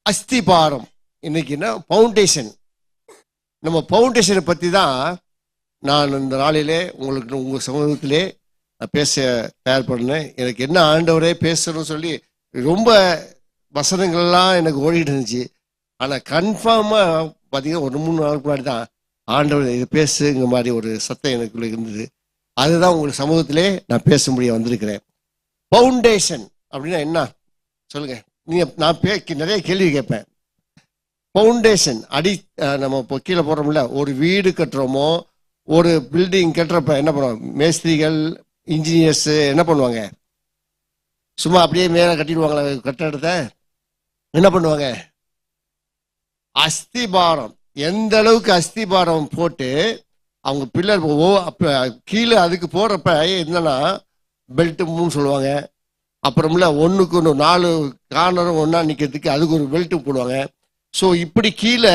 அஸ்திபாரம். இன்னைக்குன்னா ஃபவுண்டேஷன். நம்ம ஃபவுண்டேஷனை பற்றி தான் நான் இந்த நாளிலே உங்களுக்கு உங்கள் சமூகத்திலே பேச தயார் பண்ணேன். எனக்கு என்ன ஆண்டவரே பேசணும்னு சொல்லி ரொம்ப வசனங்கள்லாம் எனக்கு ஓடிட்டு இருந்துச்சு. ஆனால் கன்ஃபார்மாக பார்த்தீங்கன்னா ஒரு 3 நாளுக்கு முன்னாடி தான் ஆண்டவர் இதை பேசுங்கிற மாதிரி ஒரு சத்தம் எனக்குள்ளே இருந்தது. அதுதான் உங்களுக்கு சமூகத்திலே நான் பேச முடிய வந்திருக்கிறேன். ஃபவுண்டேஷன் அப்படின்னா என்ன சொல்லுங்க. நான் நிறைய கேள்வி கேட்பேன். ஃபவுண்டேஷன் நம்ம இப்போ கீழே போடுறோம்ல, ஒரு வீடு கட்டுறோமோ ஒரு பில்டிங் கட்டுறப்ப என்ன பண்ணுவோம், மேஸ்திரிகள் இன்ஜினியர்ஸ் என்ன பண்ணுவாங்க, சும்மா அப்படியே மேலே கட்டிடுவாங்களா கட்டடத்தை? என்ன பண்ணுவாங்க, அஸ்திபாரம். எந்த அளவுக்கு அஸ்திபாரம் போட்டு அவங்க பில்லர் கீழே அதுக்கு போடுறப்ப என்னன்னா பெல்ட் 3 சொல்லுவாங்க. அப்புறம்ல ஒன்றுக்கு 4 கார்னரும் ஒன்றா நிற்கிறதுக்கு அதுக்கு ஒரு பெல்ட்டு போடுவாங்க. ஸோ இப்படி கீழே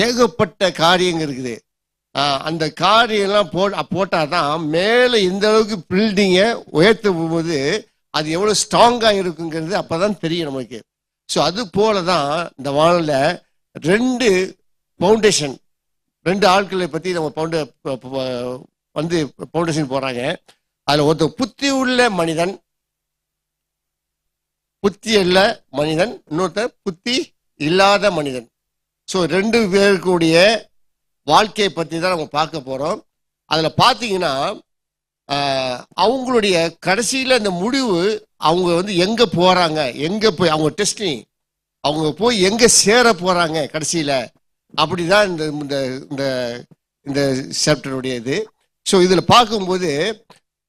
ஏகப்பட்ட காரியங்கள் இருக்குது. அந்த காரியெல்லாம் போட்டால் தான் மேலே இந்த அளவுக்கு பில்டிங்கை உயர்த்த போகும்போது அது எவ்வளோ ஸ்ட்ராங்காக இருக்குங்கிறது அப்போ தான் தெரியும் நமக்கு. ஸோ அது போல தான் இந்த வானில் 2 ஃபவுண்டேஷன், 2 ஆட்களை பற்றி நம்ம ஃபவுண்டேஷன் போடுறாங்க. அதில் ஒருத்தர் புத்தி உள்ள மனிதன், புத்தி உள்ள மனிதன், இன்னொருத்தர் புத்தி இல்லாத மனிதன். ஸோ 2 பேருக்குடைய வாழ்க்கையை பற்றி தான் நம்ம பார்க்க போகிறோம். அதில் பார்த்தீங்கன்னா அவங்களுடைய கடைசியில் இந்த முடிவு, அவங்க எங்கே போகிறாங்க, எங்கே போய் அவங்க டெஸ்டினி, அவங்க போய் எங்கே சேர போகிறாங்க கடைசியில், அப்படிதான் இந்த இந்த சாப்டருடைய இது. ஸோ இதில் பார்க்கும்போது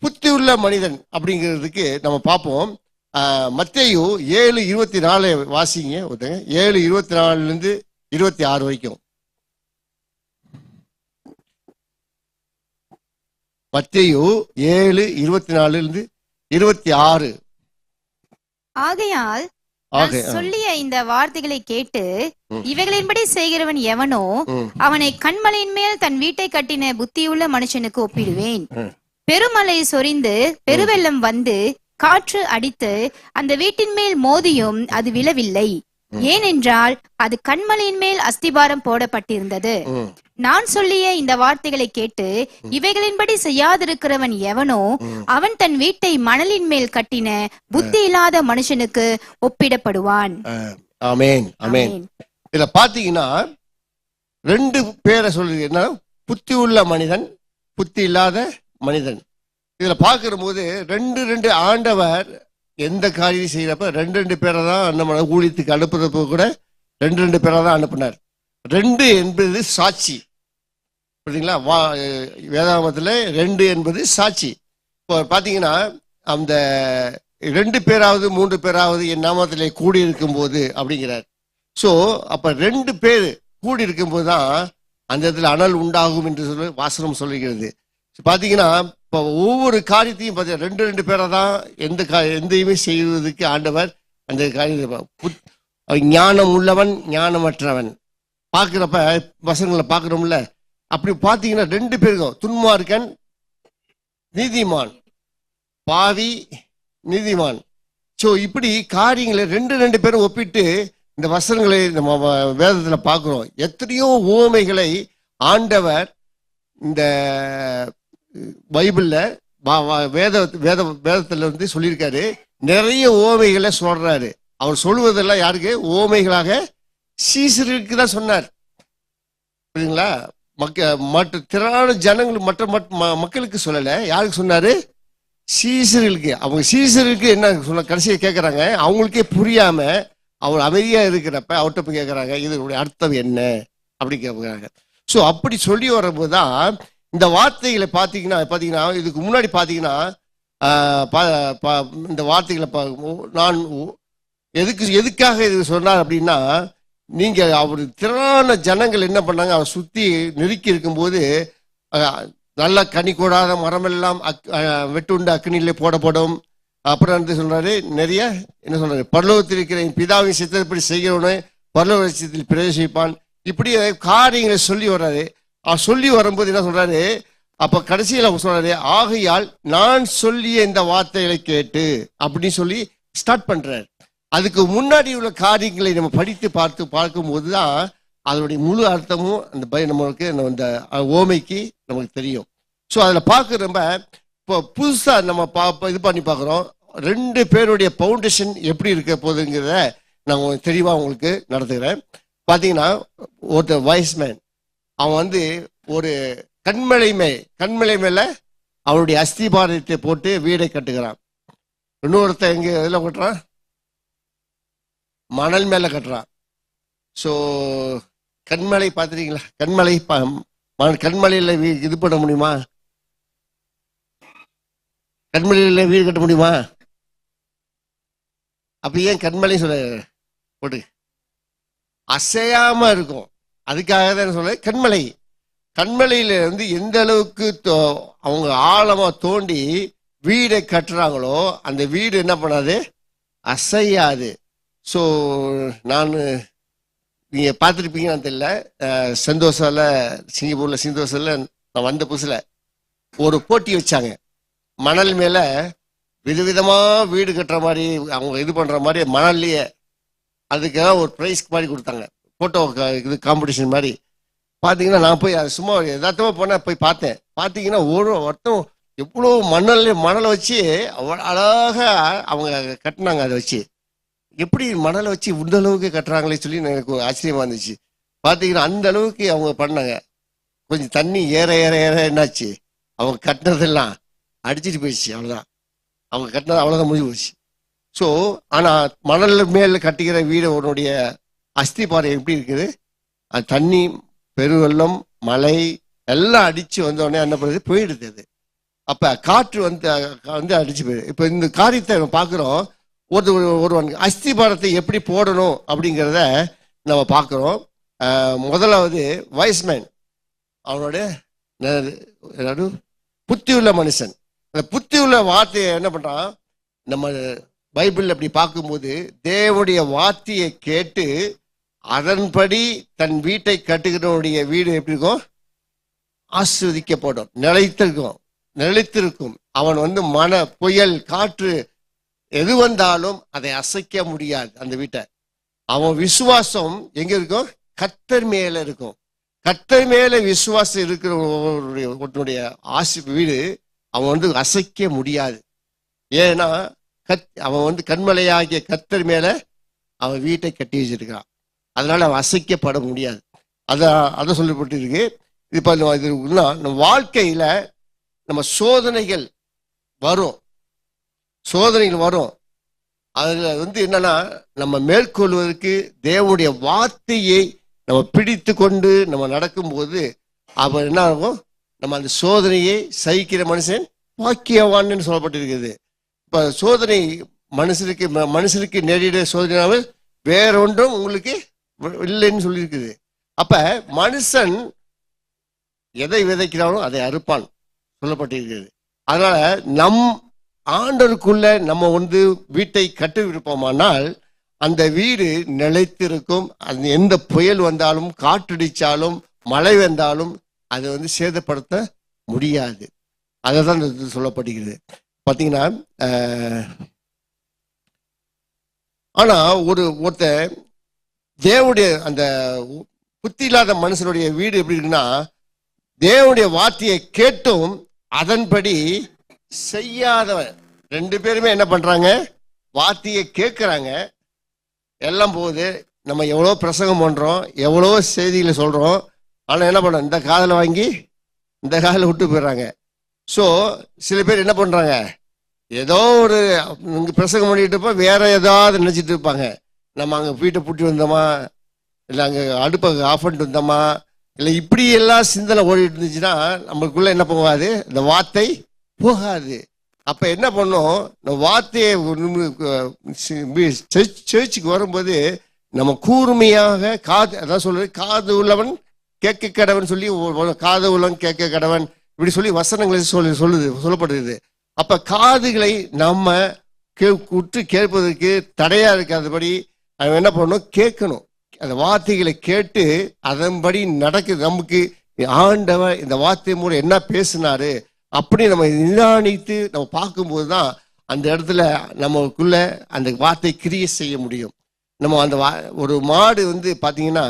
புத்தி உள்ள மனிதன் அப்படிங்கிறதுக்கு நம்ம பார்ப்போம். மத்தேயு 7:24 வாசிங்க ஒருத்தங்க. 7:24 26 வரைக்கும். மத்தேயு 7:24 26. ஆகையால் சொல்லிய இந்த வார்த்தைகளை கேட்டு இவைகளின்படி செய்கிறவன் எவனோ அவனை கண்மலையின் மேல் தன் வீட்டை கட்டின புத்தியுள்ள மனுஷனுக்கு ஒப்பிடுவேன். பெருமழை சொரிந்து பெருவெள்ளம் வந்து காற்று அடித்து அந்த வீட்டின் மேல் மோதியும் அது விழவில்லை, ஏனென்றால் அது கண்மலையின் மேல் அஸ்திபாரம் போடப்பட்டிருந்தது. நான் சொல்லிய இந்த வார்த்தைகளை கேட்டு இவைகளின்படி செய்யாதிருக்கிறவன் எவனோ அவன் தன் வீட்டை மணலின் மேல் கட்டின புத்தி இல்லாத மனுஷனுக்கு ஒப்பிடப்படுவான். ஆமென், ஆமென். இதுல பாத்தீங்கன்னா 2 பேரை சொல்றீங்கன்னா, புத்தி உள்ள மனிதன், புத்தி இல்லாத மனிதன். இதுல பாக்குற போது 2 ஆண்டவர் எந்த காரியம் செய்யறப்ப 2 பேரை தான் நம்ம ஊழியத்துக்கு அனுப்புறப்ப கூட 2 பேரை தான் அனுப்புனார். 2 என்பது சாட்சி. புரியுதுங்களா? வேதாகமத்தில் 2 என்பது சாட்சி. இப்போ பார்த்தீங்கன்னா அந்த 2 பேராவது 3 பேராவது என் நாமத்திலே கூடி இருக்கும் போது அப்படிங்கிறார். ஸோ அப்போ 2 பேர் கூடி இருக்கும்போது தான் அந்த இடத்துல அனல் உண்டாகும் என்று சொல்லி வாசனம் சொல்லுகிறது. பார்த்தீங்கன்னா இப்போ ஒவ்வொரு காரியத்தையும் பார்த்தீங்கன்னா 2 பேரை தான் எந்தையுமே செய்வதற்கு ஆண்டவர் அந்த காரியத்தை. ஞானம் உள்ளவன் ஞானமற்றவன் பார்க்குறப்ப வசனங்களை பார்க்குறோம்ல, அப்படி பார்த்தீங்கன்னா 2 பேருக்கும் துன்மார்க்கன் நீதிமான், பாவி நீதிமான். ஸோ இப்படி காரியங்களை 2 பேரும் ஒப்பிட்டு இந்த வசனங்களை நம்ம வேதத்தில் பார்க்குறோம். எத்தனையோ உவமைகளை ஆண்டவர் இந்த பைபிளில் வேதத்தில் சொல்லியிருக்காரு. நிறைய உவமைகளை சொல்றாரு. அவர் சொல்வதெல்லாம் யாருக்கு? உவமைகளாக சீசருக்கு தான் சொன்னார். புரியுதுங்களா? மற்ற திரளான ஜனங்களுக்கு மற்ற மக்களுக்கு சொல்லலை. யாருக்கு சொன்னாரு? சீசர்களுக்கு. அவங்க சீசருக்கு என்ன சொன்ன கடைசியை கேட்குறாங்க. அவங்களுக்கே புரியாம அவர் அமைதியா இருக்கிறப்ப அவர்கிட்ட போய் கேட்குறாங்க, இதனுடைய அர்த்தம் என்ன அப்படி கேட்குறாங்க. ஸோ அப்படி சொல்லி வரும்போது தான் இந்த வார்த்தைகளை பார்த்தீங்கன்னா இதுக்கு முன்னாடி பார்த்தீங்கன்னா இந்த வார்த்தைகளை நான் எதுக்காக இது சொன்னார் அப்படின்னா, நீங்க அவர் திரளான ஜனங்கள் என்ன பண்ணாங்க, அவர் சுத்தி நெருக்கி இருக்கும்போது நல்ல கனி கூடாத மரமெல்லாம் வெட்டுண்டு அக்னியிலே போடப்படும். அப்புறம் வந்து சொல்றாரு, நிறைய என்ன சொல்றாரு, பரலோகத்தில் இருக்கிற பிதாவின் சித்தப்படி செய்கிறவனே பரலோக ராஜ்யத்தில் பிரவேசிப்பான். இப்படி காரியங்களை சொல்லி வர்றாரு. சொல்லி வரும்போது என்ன சொல்றாரு, அப்ப கடைசியில் அவங்க சொல்றாரு, ஆகையால் நான் சொல்லிய இந்த வார்த்தைகளை கேட்டு அப்படின்னு சொல்லி ஸ்டார்ட் பண்றாரு. அதுக்கு முன்னாடி உள்ள காரியங்களை நம்ம படித்து பார்க்கும்போது தான் அதனுடைய முழு அர்த்தமும் நம்மளுக்கு அந்த ஓமைக்கு நமக்கு தெரியும். ஸோ அதில் பார்க்குறப்ப இப்போ புதுசாக நம்ம இது பண்ணி பார்க்குறோம். 2 பேருடைய ஃபவுண்டேஷன் எப்படி இருக்க போகுதுங்கிறத நான் தெளிவாக உங்களுக்கு நடத்துகிறேன். பார்த்தீங்கன்னா ஒருத்தர் வைஸ்மேன், அவன் ஒரு கண்மலை மேல அவனுடைய அஸ்திபாரத்தை போட்டு வீடை கட்டுகிறான். இன்னொருத்த எங்க இதில் கட்டுறான், மணல் மேல கட்டுறான். ஸோ கண்மலை பார்த்துருக்கீங்களா? கண்மலையில் இது பண்ண முடியுமா? கண்மலையில் வீடு கட்ட முடியுமா? அப்ப ஏன் கண்மலை சொல்ல போட்டு அசையாம இருக்கும்? அதுக்காக தான் சொல்ல கண்மலையில எந்த அளவுக்கு அவங்க ஆழமா தோண்டி வீடை கட்டுறாங்களோ அந்த வீடு என்ன பண்ணாது, அசையாது. ஸோ நீங்க பார்த்துருப்பீங்கன்னு தெரியல, சிங்கப்பூர்ல செந்தோசால நான் வந்த புதுசுல ஒரு போட்டி வச்சாங்க. மணல் மேல விதவிதமா வீடு கட்டுற மாதிரி அவங்க இது பண்ற மாதிரி மணல்லையே அதுக்காக ஒரு ப்ரைஸ் மாதிரி கொடுத்தாங்க, போட்டோ இது காம்படிஷன் மாதிரி. பார்த்தீங்கன்னா நான் போய் அது சும்மா எதார்த்தமா போனேன், போய் பார்த்தேன். பார்த்தீங்கன்னா ஒருத்தம் எவ்வளோ மணலை வச்சு அவ்வளோ அழகா அவங்க கட்டினாங்க. அதை வச்சு எப்படி மணலை வச்சு இந்த அளவுக்கு கட்டுறாங்களே சொல்லி எனக்கு ஆச்சரியமா இருந்துச்சு. பார்த்தீங்கன்னா அந்த அளவுக்கு அவங்க பண்ணாங்க. கொஞ்சம் தண்ணி ஏற ஏற ஏற என்னாச்சு, அவங்க கட்டினதெல்லாம் அடிச்சிட்டு போயிடுச்சு. அவ்வளோதான், அவங்க கட்டினது அவ்வளோதான் முடிஞ்சு போச்சு. ஸோ ஆனால் மணல் மேல கட்டிக்கிற வீடு உன்னுடைய அஸ்திபாறை எப்படி இருக்குது, அது தண்ணி பெருவெள்ளம் மழை எல்லாம் அடிச்சு வந்தோடனே என்ன பண்ணுறது, போயிடுது. அது அப்போ காற்று அடிச்சு போயிடுது. இப்போ இந்த காரியத்தை நம்ம பார்க்குறோம். ஒருவன் அஸ்திபாரத்தை எப்படி போடணும் அப்படிங்கிறத நம்ம பார்க்குறோம். முதலாவது வைஸ்மேன், அவனோட புத்தி உள்ள மனுஷன். அந்த புத்தி உள்ள வார்த்தையை என்ன பண்றான், நம்ம பைபிள் அப்படி பார்க்கும்போது தேவனுடைய வார்த்தையை கேட்டு அதன்படி தன் வீட்டை கட்டுகிறவனுடைய வீடு எப்படி இருக்கும், ஆஸ்வதிக்கப்படும், நிலைத்திருக்கும். அவன் மன புயல் காற்று எது வந்தாலும் அதை அசைக்க முடியாது அந்த வீட்டை. அவன் விசுவாசம் எங்க இருக்கும், கர்த்தர் மேல இருக்கும். கர்த்தர் மேல விசுவாசம் இருக்கிறவனுடைய வீடு அவன் அசைக்க முடியாது. ஏன்னா அவன் கண்மலையாகிய கர்த்தர் மேல அவன் வீட்டை கட்டி வச்சிருக்கான். அதனால அவன் அசைக்கப்பட முடியாது. அதை சொல்லப்பட்டு இருக்கு. இப்ப நம்ம வாழ்க்கையில நம்ம சோதனைகள் வரும். அதுல என்னன்னா நம்ம மேற்கொள்வதற்கு தேவனுடைய வார்த்தையை நம்ம பிடித்து கொண்டு நம்ம நடக்கும்போது அவன் என்ன ஆகும், நம்ம அந்த சோதனையை சகிக்கிற மனுஷன் பாக்கியவான்னு சொல்லப்பட்டிருக்குது. இப்ப சோதனை மனுஷனுக்கு நேரிட சோதனை வேற ஒன்றும் உங்களுக்கு இல்லைன்னு சொல்லியிருக்குது. அப்ப மனுஷன் எதை விதைக்கிறானோ அதை அறுப்பான் சொல்லப்பட்டிருக்கிறது. அதனால நம் ஆண்டருக்குள்ள நம்ம வீட்டை கட்டிவிருப்போமானால் அந்த வீடு நிலைத்திருக்கும். அது எந்த புயல் வந்தாலும் காற்றடிச்சாலும் மழை வந்தாலும் அது சேதப்படுத்த முடியாது. அதைதான் சொல்லப்படுகிறது. பார்த்தீங்கன்னா ஆனா ஒருத்த தேவனுடைய அந்த புத்தி இல்லாத மனுஷனுடைய வீடு எப்படி இருக்குன்னா, தேவனுடைய வார்த்தையை கேட்டும் அதன்படி செய்யாதவன். 2 பேருமே என்ன பண்றாங்க, வார்த்தையை கேட்கிறாங்க, எல்லாம் போகுது. நம்ம எவ்வளோ பிரசங்கம் பண்றோம், எவ்வளோ செய்திகளை சொல்றோம், ஆனா என்ன பண்ணோம், இந்த காதில் வாங்கி இந்த காதில் விட்டு போயிடுறாங்க. ஸோ சில பேர் என்ன பண்றாங்க, ஏதோ ஒரு பிரசங்கம் பண்ணிட்டு இருப்போம், வேற ஏதாவது நினைச்சிட்டு இருப்பாங்க. நம்ம அங்கே வீட்டை பூட்டி வந்தோமா, இல்லை அங்கே அடுப்பை ஆஃப் பண்ணிட்டு வந்தோமா, இல்லை இப்படி எல்லாம் சிந்தனை ஓடிட்டு இருந்துச்சுன்னா நம்மளுக்குள்ள என்ன போகாது, இந்த வார்த்தை போகாது. அப்ப என்ன பண்ணும், இந்த வார்த்தையை சேர்ச்சுக்கு வரும்போது நம்ம கூர்மையாக அதான் சொல்றது, காது உள்ளவன் கேட்க கடவன் சொல்லி, காது உள்ளவன் கேட்க கடவன் இப்படி சொல்லி வசனங்களை சொல்லப்படுது. அப்ப காதுகளை நம்ம உற்று கேட்பதற்கு தடையா இருக்காதபடி அவன் என்ன பண்ணணும், கேட்கணும். அந்த வார்த்தைகளை கேட்டு அதன்படி நடக்குது. நமக்கு ஆண்டவர் இந்த வார்த்தை மூலம் என்ன பேசினாரு அப்படி நம்ம நிதானித்து நம்ம பார்க்கும்போது தான் அந்த இடத்துல நமக்குள்ள அந்த வார்த்தை கிரியை செய்ய முடியும். நம்ம அந்த ஒரு மாடு வந்து பார்த்தீங்கன்னா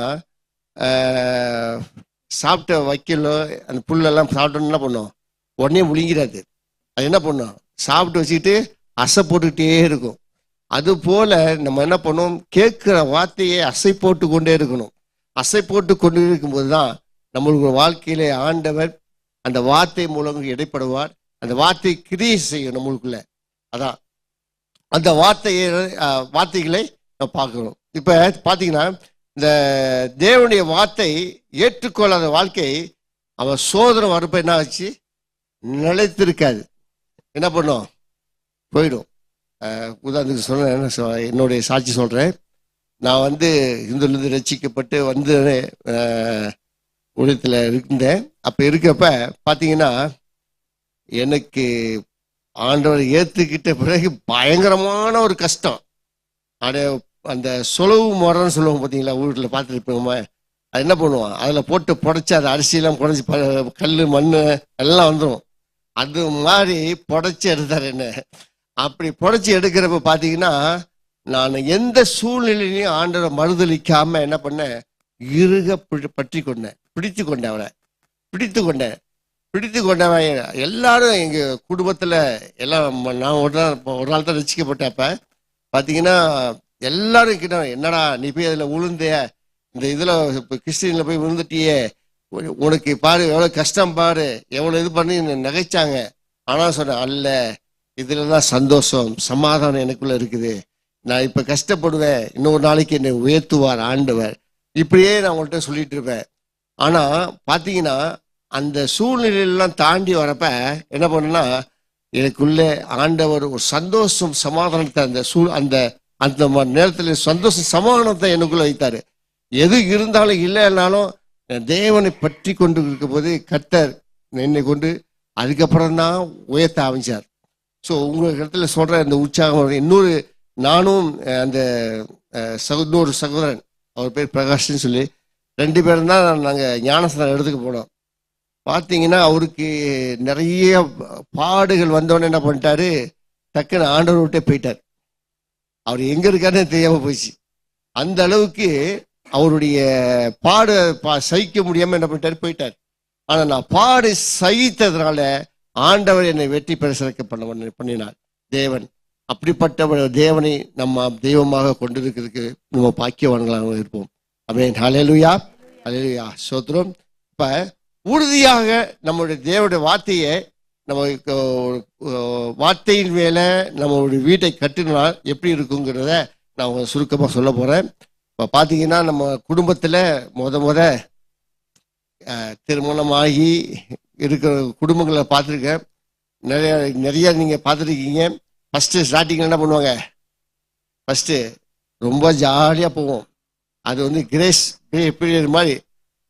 சாப்பிட்ட வைக்கல அந்த புல்லெல்லாம் சாப்பிட்டோன்னு என்ன பண்ணும், உடனே முழுங்கிறாது. அது என்ன பண்ணும், சாப்பிட்டு வச்சுக்கிட்டு அசை போட்டுக்கிட்டே இருக்கும். அது போல நம்ம என்ன பண்ணோம், கேட்குற வார்த்தையை அசை போட்டு கொண்டே இருக்கணும். அசை போட்டு கொண்டு இருக்கும்போது தான் நம்மளுக்கு வாழ்க்கையிலே ஆண்டவர் அந்த வார்த்தை மூலம் இடைப்படுவார். அந்த வார்த்தை கிரியை செய்யும் நம்மளுக்குள்ள. அதான் அந்த வார்த்தைகளை நம்ம பார்க்கணும். இப்ப பாத்தீங்கன்னா இந்த தேவனுடைய வார்த்தை ஏற்றுக்கொள்ளாத வாழ்க்கை அவன் சோதனை வரப்ப என்ன ஆச்சு, நிலைத்திருக்காது. என்ன பண்ணும், போயிடும். உதாரணத்துக்கு சொல்றேன், என்னுடைய சாட்சி சொல்றேன். நான் வந்து இந்துலேருந்து ரட்சிக்கப்பட்டு வந்து ஊழியத்தில் இருந்தேன். அப்போ இருக்கப்ப பார்த்தீங்கன்னா எனக்கு ஆண்டவரை ஏற்றுக்கிட்ட பிறகு பயங்கரமான ஒரு கஷ்டம். அந்த சொலவு முறைன்னு சொல்லுவோம் பார்த்தீங்களா, வீட்டில் பார்த்துருப்போமா, அது என்ன பண்ணுவான், அதில் போட்டு புடைச்சி அதை அரிசியெல்லாம் புடைச்சி கல் மண் எல்லாம் வந்துடும். அது மாதிரி புடைச்சி எடுத்தார் என்ன. அப்படி புடைச்சி எடுக்கிறப்ப பார்த்தீங்கன்னா நான் எந்த சூழ்நிலையிலையும் ஆண்டவரை மறுதளிக்காம என்ன பண்ணேன், இறுக பற்றி கொண்டேன், பிடித்து கொண்டவன் எல்லாரும் எங்க குடும்பத்துல எல்லாம். நான் ஒரு நாள் தான் ரசிக்கப்பட்டப்ப பார்த்தீங்கன்னா எல்லாரும் கிட்ட, என்னடா நீ போய் அதில் விழுந்தைய, இந்த இதில் இப்போ கிறிஸ்டின்ல போய் விழுந்துட்டியே, உனக்கு பாரு எவ்வளோ கஷ்டம் பாரு, எவ்வளோ இது பண்ணி நகைச்சாங்க. ஆனால் சொன்னேன், அல்ல, இதுல தான் சந்தோஷம் சமாதானம் எனக்குள்ள இருக்குது. நான் இப்ப கஷ்டப்படுவேன், இன்னொரு நாளைக்கு என்னை உயர்த்துவார் ஆண்டவர், இப்படியே நான் உங்கள்கிட்ட சொல்லிட்டு இருப்பேன். ஆனா பாத்தீங்கன்னா அந்த சூழ்நிலையெல்லாம் தாண்டி வரப்ப என்ன பண்ணுன்னா, எனக்குள்ள ஆண்டவர் ஒரு சந்தோஷம் சமாதானத்தை அந்த அந்த நேரத்துல சந்தோஷம் சமாதானத்தை எனக்குள்ள வைத்தாரு. எது இருந்தாலும் இல்லைன்னாலும் தேவனை பற்றி கொண்டு இருக்கும் போது கர்த்தர் என்னை கொண்டு அதுக்கப்புறம் தான் உயர்த்த ஆரம்பிச்சார். ஸோ உங்க இடத்துல சொல்ற இந்த உற்சாகம். இன்னொரு நானும் அந்த இன்னொரு சகோதரன், அவர் பேர் பிரகாஷ்னு சொல்லி, 2 பேரும் தான் நாங்கள் ஞானஸ்தானம் எடுத்துக்க போனோம். பார்த்தீங்கன்னா அவருக்கு நிறைய பாடுகள் வந்தோடனே என்ன பண்ணிட்டாரு, டக்குன்னு ஆண்டவர் விட்டே போயிட்டார். அவர் எங்க இருக்காருன்னு தெரியாம போயிடுச்சு. அந்த அளவுக்கு அவருடைய சகிக்க முடியாம என்ன பண்ணிட்டாரு, போயிட்டார். ஆனா நான் பாடு சகித்ததுனால ஆண்டவர் என்னை வெற்றி பெற சிறக்க பண்ணினார் தேவன். அப்படிப்பட்ட தேவனை நம்ம தெய்வமாக கொண்டிருக்கிறதுக்கு நம்ம பாக்கியவான்களாக இருப்போம். ஆமென். ஹல்லேலூயா, ஹல்லேலூயா, ஸ்தோத்திரம். இப்ப உறுதியாக நம்மளுடைய தேவனுடைய வார்த்தையை, நம்ம வார்த்தையின் மேல நம்மளுடைய வீட்டை கட்டினால் எப்படி இருக்குங்கிறத நான் சுருக்கமாக சொல்ல போறேன். இப்போ பார்த்தீங்கன்னா நம்ம குடும்பத்தில் முத திருமணமாகி இருக்கிற குடும்பங்களை பார்த்துருக்கேன். நிறைய நீங்கள் பார்த்துருக்கீங்க. ஃபஸ்ட்டு ஸ்டார்டிங்கில் என்ன பண்ணுவாங்க, ஃபஸ்ட்டு ரொம்ப ஜாலியாக போவோம். அது வந்து கிரேஸ் பீரியட் மாதிரி,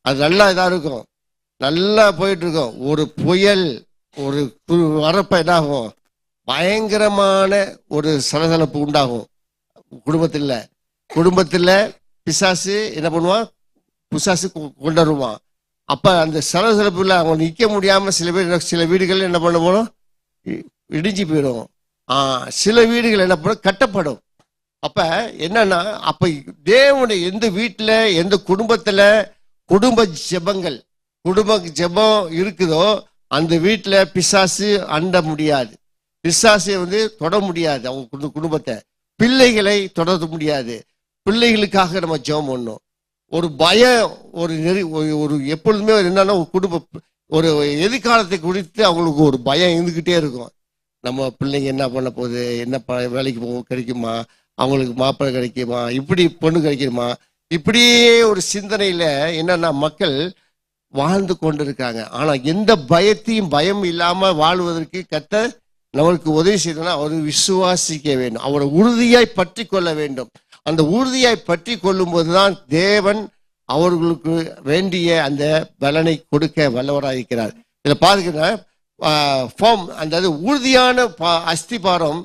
அது நல்லா இதாக இருக்கும், நல்லா போயிட்டு இருக்கோம். ஒரு புயல் ஒரு வரப்ப என்ன ஆகும், பயங்கரமான ஒரு சலசலப்பு உண்டாகும் குடும்பத்தில். பிசாசு என்ன பண்ணுவான், பிசாசு கொண்டு வருவான். அப்ப அந்த சலசலப்புல அவங்க நிற்க முடியாம சில வீடுகள் என்ன பண்ண போனோம், இடிஞ்சு போயிடும். சில வீடுகள் என்ன பண்ண கட்டப்படும். அப்ப என்னன்னா, அப்ப தேவனுடைய எந்த வீட்டுல எந்த குடும்பத்துல குடும்ப ஜெபம் இருக்குதோ அந்த வீட்டுல பிசாசு அண்ட முடியாது, பிசாசை வந்து தொட முடியாது. அவங்க குடும்பத்தை, பிள்ளைகளை தொடர முடியாது. பிள்ளைகளுக்காக நம்ம ஜெபம் பண்ணணும். ஒரு பயம், ஒரு எப்பொழுதுமே என்னன்னா, ஒரு எதிர்காலத்தை குறித்து அவங்களுக்கு ஒரு பயம் இருந்துகிட்டே இருக்கும். நம்ம பிள்ளைங்க என்ன பண்ண போகுது, என்ன வேலைக்கு கிடைக்குமா, அவங்களுக்கு மாப்பிள்ளை கிடைக்குமா, இப்படி பொண்ணு கிடைக்குமா, இப்படியே ஒரு சிந்தனையில என்னன்னா மக்கள் வாழ்ந்து கொண்டு இருக்காங்க. ஆனா எந்த பயம் இல்லாம வாழ்வதற்கு கர்த்தர் நம்மளுக்கு உதவி செய்யணும்னா அவர் விசுவாசிக்க வேண்டும், அவரை உறுதியாய் பற்றி கொள்ள வேண்டும். அந்த உறுதியாய் பற்றி கொள்ளும் போதுதான் தேவன் அவர்களுக்கு வேண்டிய அந்த பலனை கொடுக்க வல்லவராயிருக்கிறார். இதுல பாருங்க, அந்த உறுதியான அஸ்திபாரம்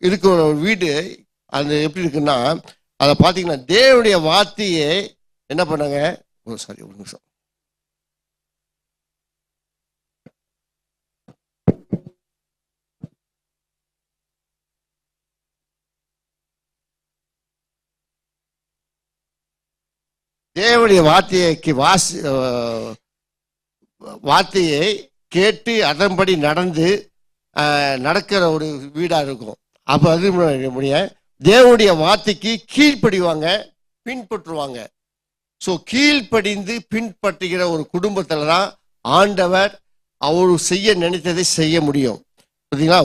இருக்கிற ஒரு வீடு அது எப்படி இருக்குன்னா, அதை பார்த்தீங்கன்னா தேவனுடைய வார்த்தையை என்ன பண்ணாங்க, ஒரு நிமிஷம், தேவனுடைய வார்த்தையை கேட்டு அதன்படி நடக்கிற ஒரு வீடா இருக்கும். அப்ப அது தேவனுடைய வார்த்தைக்கு கீழ்ப்படிவாங்க, பின்பற்றுவாங்க. ஸோ கீழ்ப்படிந்து பின்பற்றுகிற ஒரு குடும்பத்துல தான் ஆண்டவர் அவர் செய்ய நினைத்ததை செய்ய முடியும். பார்த்தீங்களா?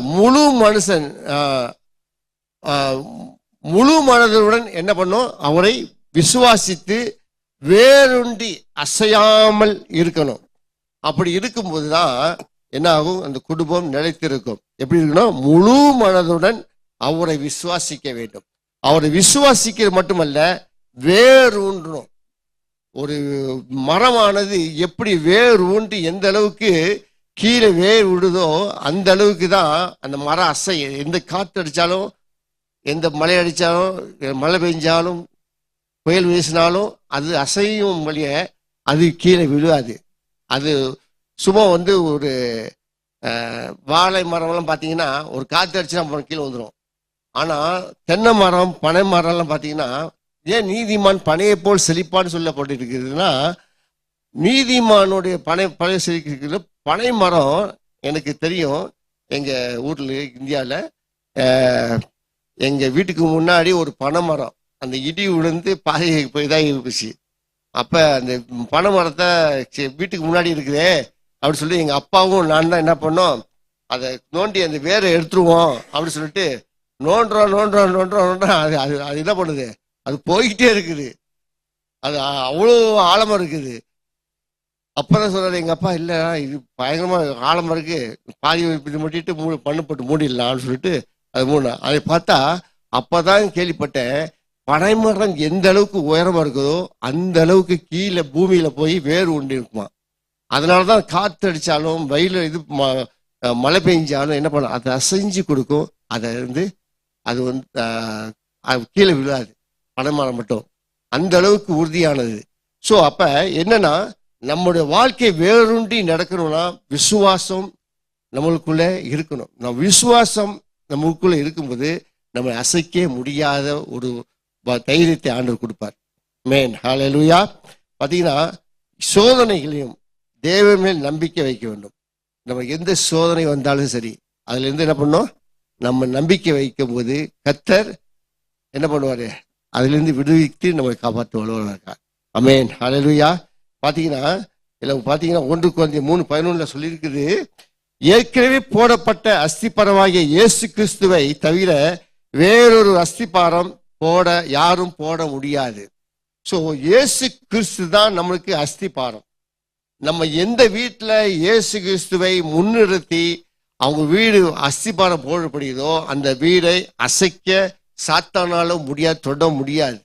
முழு மனதுடன் என்ன பண்ணும்? அவரை விசுவாசித்து வேறுண்டி அசையாமல் இருக்கணும். அப்படி இருக்கும்போது தான் என்ன ஆகும்? அந்த குடும்பம் நிலைத்திருக்கும். எப்படி இருக்கணும்? முழு மனதுடன் அவரை விசுவாசிக்க வேண்டும். அவரை விசுவாசிக்கிறது மட்டுமல்ல, வேரூன்றணும். ஒரு மரமானது எப்படி வேர் ஊன்றி எந்த அளவுக்கு கீழே வேர் விடுதோ அந்த அளவுக்கு தான் அந்த மரம் அசைய. எந்த காற்று அடித்தாலும், எந்த மழை அடித்தாலும், மழை பெஞ்சாலும், புயல் வீசினாலும் அது அசையும் வழிய அது கீழே விழுவாது. அது சும்மா ஒரு வாழை மரம்லாம் பார்த்தீங்கன்னா ஒரு காற்று அடிச்சுன்னா கீழே வந்துடும். ஆனால் தென்னை மரம், பனை மரம்லாம் பார்த்தீங்கன்னா, ஏன் நீதிமான் பனையை போல் செழிப்பான்னு சொல்லப்பட்டிருக்குதுன்னா, நீதிமானுடைய பனை செழிக்கிறது. பனை மரம் எனக்கு தெரியும். எங்கள் ஊரில் இந்தியாவில் எங்கள் வீட்டுக்கு முன்னாடி ஒரு பனை மரம் அந்த இடி விழுந்து பாதி இதாகி இருந்துச்சு. அப்போ அந்த பனை மரத்தை வீட்டுக்கு முன்னாடி இருக்குதே அப்படின்னு சொல்லி எங்கள் அப்பாவும் நான் தான் என்ன பண்ணோம், அதை நோண்டி அந்த வேரை எடுத்துருவோம் அப்படின்னு சொல்லிட்டு நோண்டுறோம். அது அது அது என்ன பண்ணுது? அது போய்கிட்டே இருக்குது. அது அவ்வளோ ஆழமா இருக்குது. அப்பதான் சொல்றாரு எங்க அப்பா, இல்லை இது பயங்கரமா ஆழமா இருக்கு, பாதி இது மட்டிட்டு பண்ணப்பட்டு மூடிடலாம்னு சொல்லிட்டு அது மூணு. அதை பார்த்தா அப்பதான் கேள்விப்பட்டேன், பனைமரம் எந்த அளவுக்கு உயரமா இருக்குதோ அந்த அளவுக்கு கீழே பூமியில போய் வேறு உண்டு இருக்குமா. அதனாலதான் காற்று அடிச்சாலும் வெயில மழை பெஞ்சாலும் என்ன பண்ணும், அதை அசைஞ்சு கொடுக்கும். அதை அது கீழே விழாது. பனைமரம் மட்டும் அந்த அளவுக்கு உறுதியானது. ஸோ அப்ப என்னன்னா, நம்முடைய வாழ்க்கை வேறுண்டி நடக்கணும்னா விசுவாசம் நம்மளுக்குள்ள இருக்கணும். விசுவாசம் நம்மளுக்குள்ள இருக்கும்போது நம்ம அசைக்க முடியாத ஒரு தைரியத்தை ஆண்டவர் கொடுப்பார். மேன் ஹல்லேலூயா. பார்த்தீங்கன்னா, சோதனைகளையும் தேவன் மேல் நம்பிக்கை வைக்க வேண்டும். நம்ம எந்த சோதனை வந்தாலும் சரி, அதுல இருந்து என்ன பண்ணோம், நம்ம நம்பிக்கை வைக்கும் போது கர்த்தர் என்ன பண்ணுவாரு, அதுல இருந்து விடுவித்து நம்மளை காப்பாற்ற வல்லவராக. ஆமென் ஹல்லேலூயா. பாத்தீங்கன்னா 1 கொரிந்தியர் 3:11 சொல்லியிருக்குது, ஏற்கனவே போடப்பட்ட அஸ்திபாரமாகிய இயேசு கிறிஸ்துவை தவிர வேறொரு அஸ்திபாரம் யாரும் போட முடியாது. ஸோ இயேசு கிறிஸ்து தான் நம்மளுக்கு அஸ்திபாரம். நம்ம எந்த வீட்டில் இயேசு கிறிஸ்துவை முன்னிறுத்தி அவங்க வீடு அஸ்திபாரம் போடப்படுகிறதோ அந்த வீடை அசைக்க சாத்தானாலும் முடியாது, தொட முடியாது.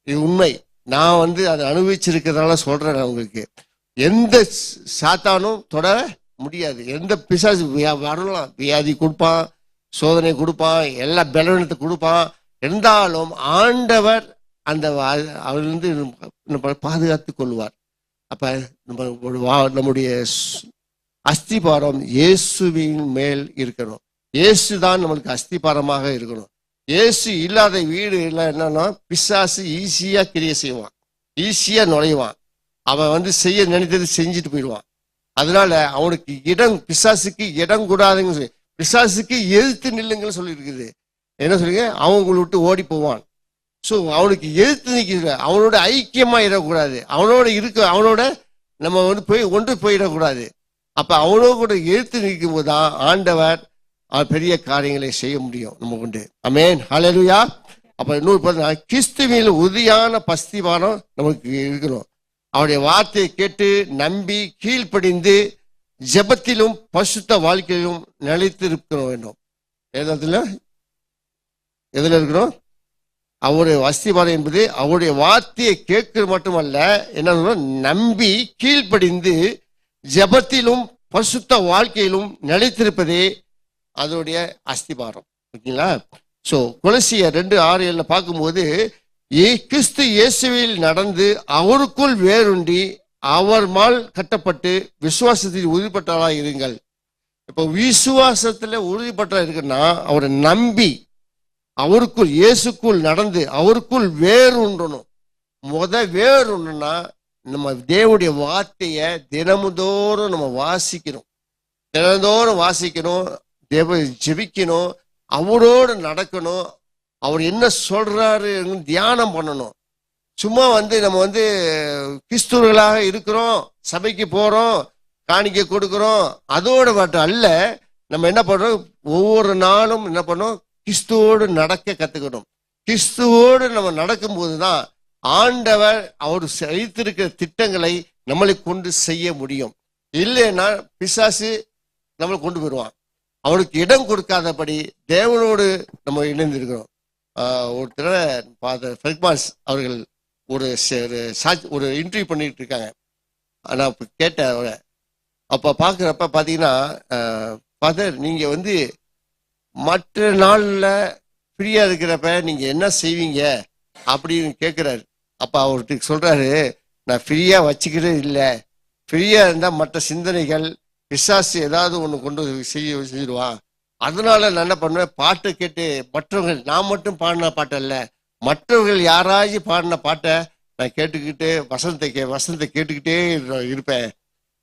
இது உண்மை. நான் அதை அனுபவிச்சிருக்கிறதுனால சொல்றேன். உங்களுக்கு எந்த சாத்தானும் தொட முடியாது. எந்த பிசாசு வரலாம், வியாதி கொடுப்பான், சோதனை கொடுப்பான், எல்லா பலவீனத்தை கொடுப்பான். இருந்தாலும் ஆண்டவர் அவரிலிருந்து பாதுகாத்து கொள்வார். அப்ப நம்முடைய அஸ்திபாரம் இயேசுவின் மேல் இருக்கணும். இயேசு தான் நம்மளுக்கு அஸ்திபாரமாக இருக்கணும். இயேசு இல்லாத வீடு எல்லாம் என்னன்னா, பிசாசு ஈஸியா கிரியை செய்வான், ஈஸியா நுழைவான். அவன் செய்ய நினைத்தது செஞ்சுட்டு போயிடுவான். அதனால அவனுக்கு பிசாசுக்கு இடம் கூடாதுன்னு சொல்லி, பிசாசுக்கு எதிர்த்து நில்லுங்கன்னு சொல்லி இருக்குது. என்ன சொல்லுங்க, அவங்களை விட்டு ஓடி போவான். ஸோ அவனுக்கு எதிர்த்து நிற்கிற, அவனோட ஐக்கியமா இடக்கூடாது, அவனோட நம்ம ஒன்று போயிடக்கூடாது. அப்ப அவனோட கூட எதிர்த்து நிற்கும் போதுதான் ஆண்டவர் பெரிய காரியங்களை செய்ய முடியும் நம்ம கொண்டு. ஆமென் ஹல்லேலூயா. அப்ப இன்னொரு பார்த்தா, கிறிஸ்துவின் உறுதியான அஸ்திபாரம் நமக்கு இருக்கணும். அவருடைய வார்த்தையை கேட்டு நம்பி கீழ்ப்படிந்து ஜெபத்திலும் பரிசுத்த வாழ்க்கையிலும் நிலைத்திருக்க வேண்டும். எதுல இருக்கணும்? அவருடைய அஸ்திபாரம் என்பது அவருடைய வார்த்தையை கேட்கிறது மட்டுமல்ல, என்ன நம்பி கீழ்ப்படிந்து ஜெபத்திலும் பரிசுத்த வாழ்க்கையிலும் நிலைத்திருப்பதே அதோடைய அஸ்திபாரம். ஓகேங்களா? ஸோ கொலோசியர் 2:6-7 பார்க்கும்போது, கிறிஸ்து இயேசுவில் நடந்து அவருக்குள் வேருண்டி அவர் மேல் கட்டப்பட்டு விசுவாசத்தில் உறுதிப்பட்டவர்களாக இருங்கள். இப்போ விசுவாசத்துல உறுதிப்பட்ட இருக்குன்னா, அவரை நம்பி அவருக்குள் இயேசுக்குள் நடந்து அவருக்குள் வேரூன்றணும். வேறு ஒண்ணுன்னா நம்ம தேவனுடைய வார்த்தையை தினமுதோறும் நம்ம வாசிக்கணும். தினந்தோறும் வாசிக்கணும், தேவ ஜெபிக்கணும், அவரோடு நடக்கணும், அவர் என்ன சொல்றாரு தியானம் பண்ணணும். சும்மா நம்ம கிறிஸ்துவர்களாக இருக்கிறோம், சபைக்கு போறோம், காணிக்கை கொடுக்கிறோம், அதோட மட்டும் அல்ல. நம்ம என்ன பண்றோம், ஒவ்வொரு நாளும் என்ன பண்ணோம், கிறிஸ்துவோடு நடக்க கத்துக்கணும். கிறிஸ்துவோடு நம்ம நடக்கும்போது தான் ஆண்டவர் அவர் வைத்திருக்கிற திட்டங்களை நம்மளை கொண்டு செய்ய முடியும். இல்லைன்னா பிசாசு நம்மளை கொண்டு போயிடுவான். அவனுக்கு இடம் கொடுக்காதபடி தேவனோடு நம்ம இணைந்திருக்கிறோம். ஒரு தடவை ஃபாதர் ஃபெர்க்மான்ஸ் அவர்கள் ஒரு இன்டர்வியூ பண்ணிட்டு இருக்காங்க. நான் இப்போ கேட்டேன் அவரை. அப்போ பார்க்குறப்ப பார்த்தீங்கன்னா, ஃபாதர் நீங்கள் மற்ற நாளில் ஃப்ரீயாக இருக்கிறப்ப நீங்கள் என்ன செய்வீங்க அப்படின்னு கேட்குறாரு. அப்போ அவர்கிட்ட சொல்கிறாரு, நான் ஃப்ரீயாக வச்சுக்கிறதே இல்லை. ஃப்ரீயாக இருந்தால் மற்ற சிந்தனைகள் பிசாசு ஏதாவது ஒன்று கொண்டு செஞ்சிடுவான். அதனால நான் என்ன பண்ணுவேன், பாட்டை கேட்டு மற்றவர்கள், நான் மட்டும் பாடின பாட்டல்ல, மற்றவர்கள் யாராச்சும் பாடின பாட்டை நான் கேட்டுக்கிட்டு வசனத்தை கேட்டுக்கிட்டே இருப்பேன்.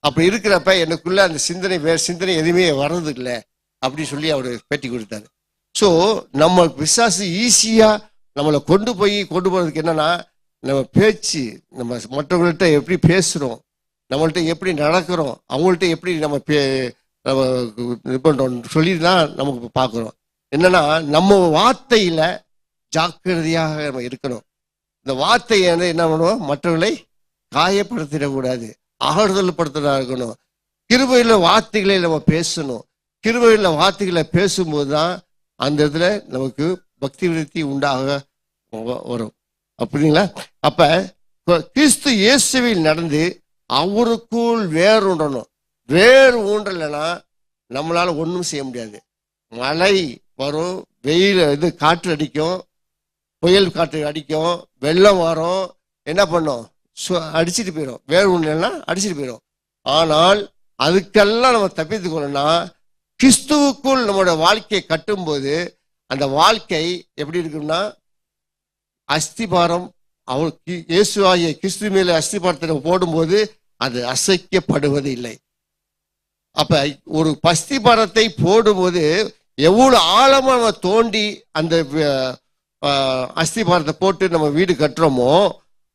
அப்படி இருக்கிறப்ப எனக்குள்ள அந்த வேற சிந்தனை எதுவுமே வர்றது இல்லை அப்படின்னு சொல்லி அவர் பேட்டி கொடுத்தாரு. ஸோ நம்ம பிசாசு ஈஸியா நம்மளை கொண்டு போறதுக்கு என்னன்னா, நம்ம பேச்சு, நம்ம மற்றவங்கள்ட்ட எப்படி பேசுறோம், நம்மள்ட்ட எப்படி நடக்கிறோம், அவங்கள்ட்ட எப்படி நம்ம இது பண்றோம் சொல்லி தான் நமக்கு பார்க்குறோம். என்னன்னா, நம்ம வார்த்தையில ஜாக்கிரதையாக நம்ம இருக்கணும். இந்த வார்த்தையை என்ன பண்ணுவோம், மற்றவர்களை காயப்படுத்திடக்கூடாது, ஆறுதல் படுத்ததா இருக்கணும். கிருபையில வார்த்தைகளை நம்ம பேசணும். கிருபையில வார்த்தைகளை பேசும்போது தான் அந்த இடத்துல நமக்கு பக்தி விருத்தி உண்டாக வரும். அப்படிங்களா? அப்ப கிறிஸ்து இயேசுவில் நடந்து அவருக்குள் வேறு ஊன்றணும். வேறு ஊன்றலைன்னா நம்மளால ஒன்றும் செய்ய முடியாது. மழை வரும், வெயில் காற்று அடிக்கும், புயல் காற்று அடிக்கும், வெள்ளம் வரும், என்ன பண்ணும், அடிச்சுட்டு போயிடும். வேறு ஊன்றலைன்னா அடிச்சுட்டு போயிடும். ஆனால் அதுக்கெல்லாம் நம்ம தப்பித்துக்கணும்னா, கிறிஸ்துவுக்குள் நம்மளோட வாழ்க்கையை கட்டும்போது அந்த வாழ்க்கை எப்படி இருக்குன்னா, அஸ்திபாரம் அவருக்கு இயேசுவாகிய கிறிஸ்து மேல அஸ்திபாரத்தை போடும்போது அது அசைக்கப்படுவது இல்லை. அப்ப ஒரு அஸ்திபாரத்தை போடும்போது எவ்வளவு ஆழமா நம்ம தோண்டி அந்த அஸ்திபாரத்தை போட்டு நம்ம வீடு கட்டுறோமோ,